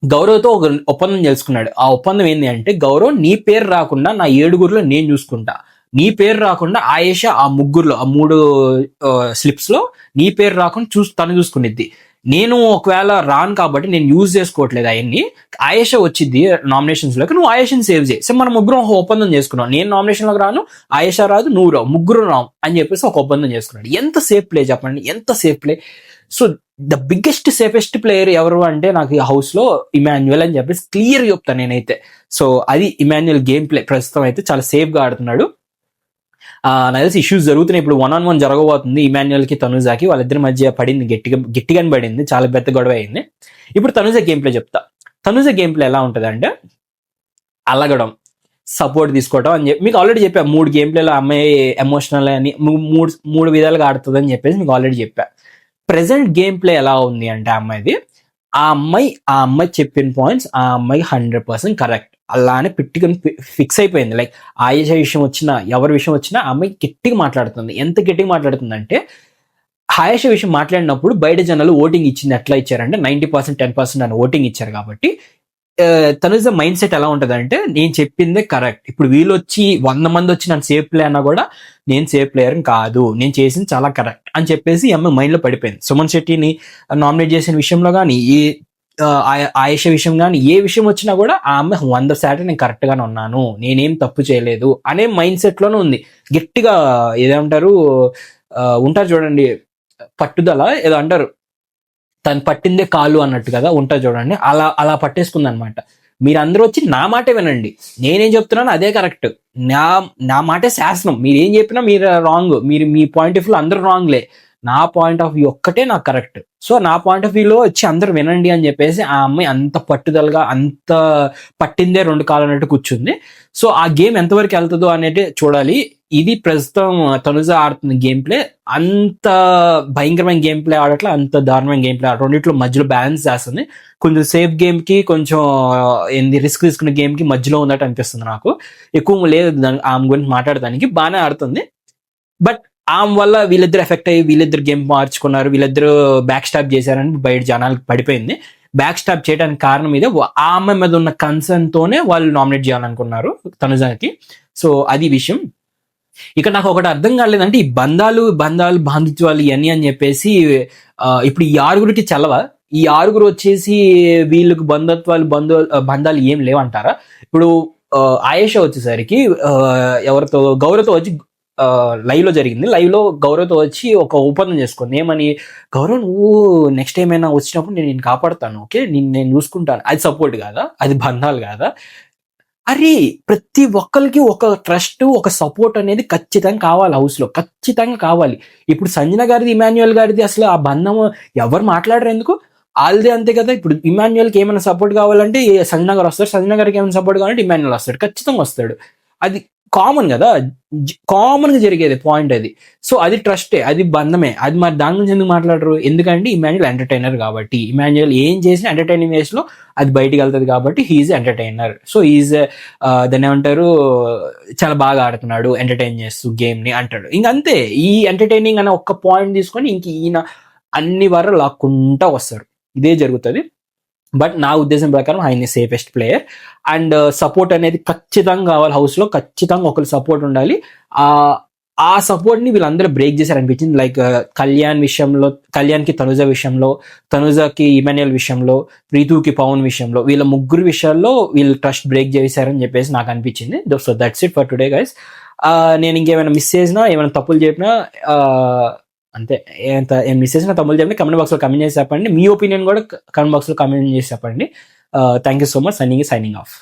గౌరవ్తో ఒక ఒప్పందం చేసుకున్నాడు. ఆ ఒప్పందం ఏంటి అంటే, గౌరవ్ నీ పేరు రాకుండా నా 7గురిలో నేను చూసుకుంటా, నీ పేరు రాకుండా ఆయేషా ఆ 3 ఆ 3 స్లిప్స్ లో నీ పేరు రాకుండా తను చూసుకునిద్ది. నేను ఒకవేళ రాను కాబట్టి నేను యూజ్ చేసుకోవట్లేదు అవన్నీ, ఆయేషా వచ్చింది నామినేషన్స్ లోకి, నువ్వు ఆయేషాని సేవ్ చేయి. సో మనం ముగ్గురం ఒక ఒప్పందం చేసుకున్నాం, నేను నామినేషన్ లోకి రాను, ఆయేషా రాదు, నువ్వు రావు, ముగ్గురు రావు అని చెప్పేసి ఒక ఒప్పందం చేసుకున్నాడు. ఎంత సేఫ్ ప్లే చెప్పండి, ఎంత safe play. So the biggest safest player ఎవరు అంటే నాకు ఈ హౌస్ లో ఇమాన్యుయల్ అని చెప్పేసి క్లియర్ చెప్తాను నేనైతే. సో అది ఇమాన్యుయల్ గేమ్ ప్లే ప్రస్తుతం అయితే చాలా సేఫ్ గా ఆడుతున్నాడు. నాకు తెలిసి ఇష్యూస్ జరుగుతున్నాయి ఇప్పుడు, 1-on-1 జరగబోతుంది ఇమాన్యుయల్ కి తనుజాకి, వాళ్ళిద్దరి మధ్య పడింది, గట్టిగానే పడింది, చాలా పెద్ద గొడవ అయింది. ఇప్పుడు తనుజా గేమ్ ప్లే చెప్తా. తనుజా గేమ్ ప్లే ఎలా ఉంటుంది అంటే, అలగడం, సపోర్ట్ తీసుకోవడం అని చెప్పి మీకు ఆల్రెడీ చెప్పా. 3 గేమ్ ప్లేలో అమ్మాయి ఎమోషనల్ అని మూడు విధాలుగా ఆడుతుంది అని చెప్పేసి మీకు ఆల్రెడీ చెప్పా. ప్రెసెంట్ గేమ్ ప్లే ఎలా ఉంది అంటే అమ్మాయిది, ఆ అమ్మాయి చెప్పిన పాయింట్స్ ఆ అమ్మాయి 100% కరెక్ట్, అలానే పెట్టుకుని ఫిక్స్ అయిపోయింది. లైక్ ఆయేషా విషయం వచ్చినా, ఎవరి విషయం వచ్చినా ఆ అమ్మాయి గట్టిగా మాట్లాడుతుంది. ఎంత గట్టిగా మాట్లాడుతుంది అంటే, ఆయేషా విషయం మాట్లాడినప్పుడు బయట జనాలు ఓటింగ్ ఇచ్చింది ఎట్లా ఇచ్చారంటే 90% 10% అని ఓటింగ్ ఇచ్చారు. కాబట్టి తనుజ మైండ్ సెట్ ఎలా ఉంటుంది అంటే, నేను చెప్పిందే కరెక్ట్, ఇప్పుడు వీళ్ళు వచ్చి 100 మంది వచ్చి నన్ను సేఫ్ ప్లే అన్నా కూడా నేను సేఫ్ ప్లేయర్ కాదు, నేను చేసింది చాలా కరెక్ట్ అని చెప్పేసి అమ్మాయి మైండ్ లో పడిపోయింది. సుమన్ శెట్టిని నామినేట్ చేసిన విషయంలో కానీ, ఈ ఆయేషా విషయం కానీ, ఏ విషయం వచ్చినా కూడా ఆ అమ్మాయి 100% నేను కరెక్ట్ గానే ఉన్నాను, నేనేం తప్పు చేయలేదు అనే మైండ్ సెట్ లోనే ఉంది. గట్టిగా ఏదంటారు ఉంటారు చూడండి, పట్టుదల ఏదో అంటారు, తను పట్టిందే కాలు అన్నట్టు కదా ఉంటా చూడండి, అలా పట్టేసుకుంది అనమాట. మీరందరూ వచ్చి నా మాటే వినండి, నేనేం చెప్తున్నాను అదే కరెక్ట్, నా మాటే శాసనం, మీరేం చెప్పినా మీరు రాంగ్, మీరు మీ పాయింట్ ఆఫ్ వ్యూ అందరూ రాంగ్లే, నా పాయింట్ ఆఫ్ వ్యూ ఒక్కటే నాకు కరెక్ట్, సో నా పాయింట్ ఆఫ్ వ్యూలో వచ్చి అందరు వినండి అని చెప్పేసి ఆ అమ్మాయి అంత పట్టుదలగా, అంత పట్టిందే 2 కాలు అన్నట్టు కూర్చుంది. సో ఆ గేమ్ ఎంతవరకు వెళ్తుందో అనేది చూడాలి. ఇది ప్రస్తుతం తనుజ ఆడుతున్న గేమ్ ప్లే, అంత భయంకరమైన గేమ్ ప్లే ఆడట్లా, అంత దారుణమైన గేమ్ ప్లే రెండిట్లో మధ్యలో బ్యాలెన్స్ చేస్తుంది. కొంచెం సేఫ్ గేమ్ కి, కొంచెం రిస్క్ తీసుకునే గేమ్ కి మధ్యలో ఉన్నట్టు అనిపిస్తుంది నాకు. ఎక్కువ లేదు ఆమె గురించి మాట్లాడడానికి, బాగానే ఆడుతుంది. బట్ ఆమె వల్ల వీళ్ళిద్దరు ఎఫెక్ట్ అయ్యి వీళ్ళిద్దరు గేమ్ మార్చుకున్నారు, వీళ్ళిద్దరు బ్యాక్ స్టాప్ చేశారని బయట జనాలకు పడిపోయింది. బ్యాక్ స్టాప్ చేయడానికి కారణం మీద ఆ అమ్మాయి మీద ఉన్న కన్సర్న్ తోనే వాళ్ళు నామినేట్ చేయాలనుకున్నారు తనుజాకి. సో అది విషయం. ఇక నాకు ఒకటి అర్థం కాలేదంటే, ఈ బంధుత్వాలు ఇవన్నీ అని చెప్పేసి ఇప్పుడు ఈ 6గురికి చల్లవా? ఈ 6గురు వచ్చేసి వీళ్ళకి బంధాలు ఏం లేవంటారా? ఇప్పుడు ఆయేషా వచ్చేసరికి ఎవరితో, గౌరవ్తో వచ్చి లైవ్ లో జరిగింది. లైవ్ లో గౌరవ్తో వచ్చి ఒక ఒప్పందం చేసుకుంది. ఏమని, గౌరవ్ నువ్వు నెక్స్ట్ ఏమైనా వచ్చినప్పుడు నేను కాపాడుతాను, ఓకే, నేను చూసుకుంటాను. అది సపోర్ట్ కాదా? అది బంధాలు కాదా? అరే ప్రతి ఒక్కరికి ఒక ట్రస్ట్, ఒక సపోర్ట్ అనేది ఖచ్చితంగా కావాలి, హౌస్ లో ఖచ్చితంగా కావాలి. ఇప్పుడు సంజన గారిది, ఇమాన్యుయల్ గారిది అసలు ఆ బంధం ఎవరు మాట్లాడరు ఎందుకు? వాళ్ళదే అంతే కదా. ఇప్పుడు ఇమాన్యుయల్కి ఏమైనా సపోర్ట్ కావాలంటే సంజన గారు వస్తారు, సంజన గారికి ఏమైనా సపోర్ట్ కావాలంటే ఇమాన్యుయల్ వస్తాడు, ఖచ్చితంగా వస్తాడు. అది కామన్ కదా, కామన్ గా జరిగేది పాయింట్ అది. సో అది ట్రస్టే, అది బంధమే. అది మరి దాని గురించి ఎందుకు మాట్లాడరు? ఎందుకంటే ఇమాన్యుయల్ ఎంటర్టైనర్ కాబట్టి, ఇమాన్యుయల్ ఏం చేసినా ఎంటర్టైనింగ్ వేస్ లో అది బయటికి వెళ్తుంది కాబట్టి హీఈస్ ఎంటర్టైనర్. సో ఈజ్ దాన్ని ఏమంటారు, చాలా బాగా ఆడుతున్నాడు, ఎంటర్టైన్ చేస్తూ గేమ్ ని అంటాడు. ఇంకంతే. ఈ ఎంటర్టైనింగ్ అనే ఒక్క పాయింట్ తీసుకొని ఇంక ఈయన అన్ని వారు లాక్కుంటా వస్తారు, ఇదే జరుగుతుంది. బట్ నా ఉద్దేశం ప్రకారం ఆయన సేఫెస్ట్ ప్లేయర్. అండ్ సపోర్ట్ అనేది ఖచ్చితంగా కావాలి హౌస్ లో, ఖచ్చితంగా ఒకరు సపోర్ట్ ఉండాలి. ఆ సపోర్ట్ ని వీళ్ళందరూ బ్రేక్ చేశారనిపించింది. లైక్ కళ్యాణ్ విషయంలో, కళ్యాణ్కి తనుజ విషయంలో, తనుజకి ఇమాన్యుయల్ విషయంలో, ప్రీతుకి పవన్ విషయంలో, వీళ్ళ ముగ్గురు విషయాల్లో వీళ్ళు ట్రస్ట్ బ్రేక్ చేశారని చెప్పేసి నాకు అనిపించింది. So that's it for today guys. నేను ఇంకేమైనా మిస్ చేసినా, ఏమైనా తప్పులు చెప్పినా అంతే. ఏం మిస్ చేసినా తమ్ముళ్ళు చెప్పండి, కమెంట్ బాక్స్ లో కమెంట్ చేసి చెప్పండి. మీ ఒపీనియన్ కూడా కమెంట్ బాక్స్ లో కమెంట్ చేసి చెప్పండి. Thank you so much. Signing off.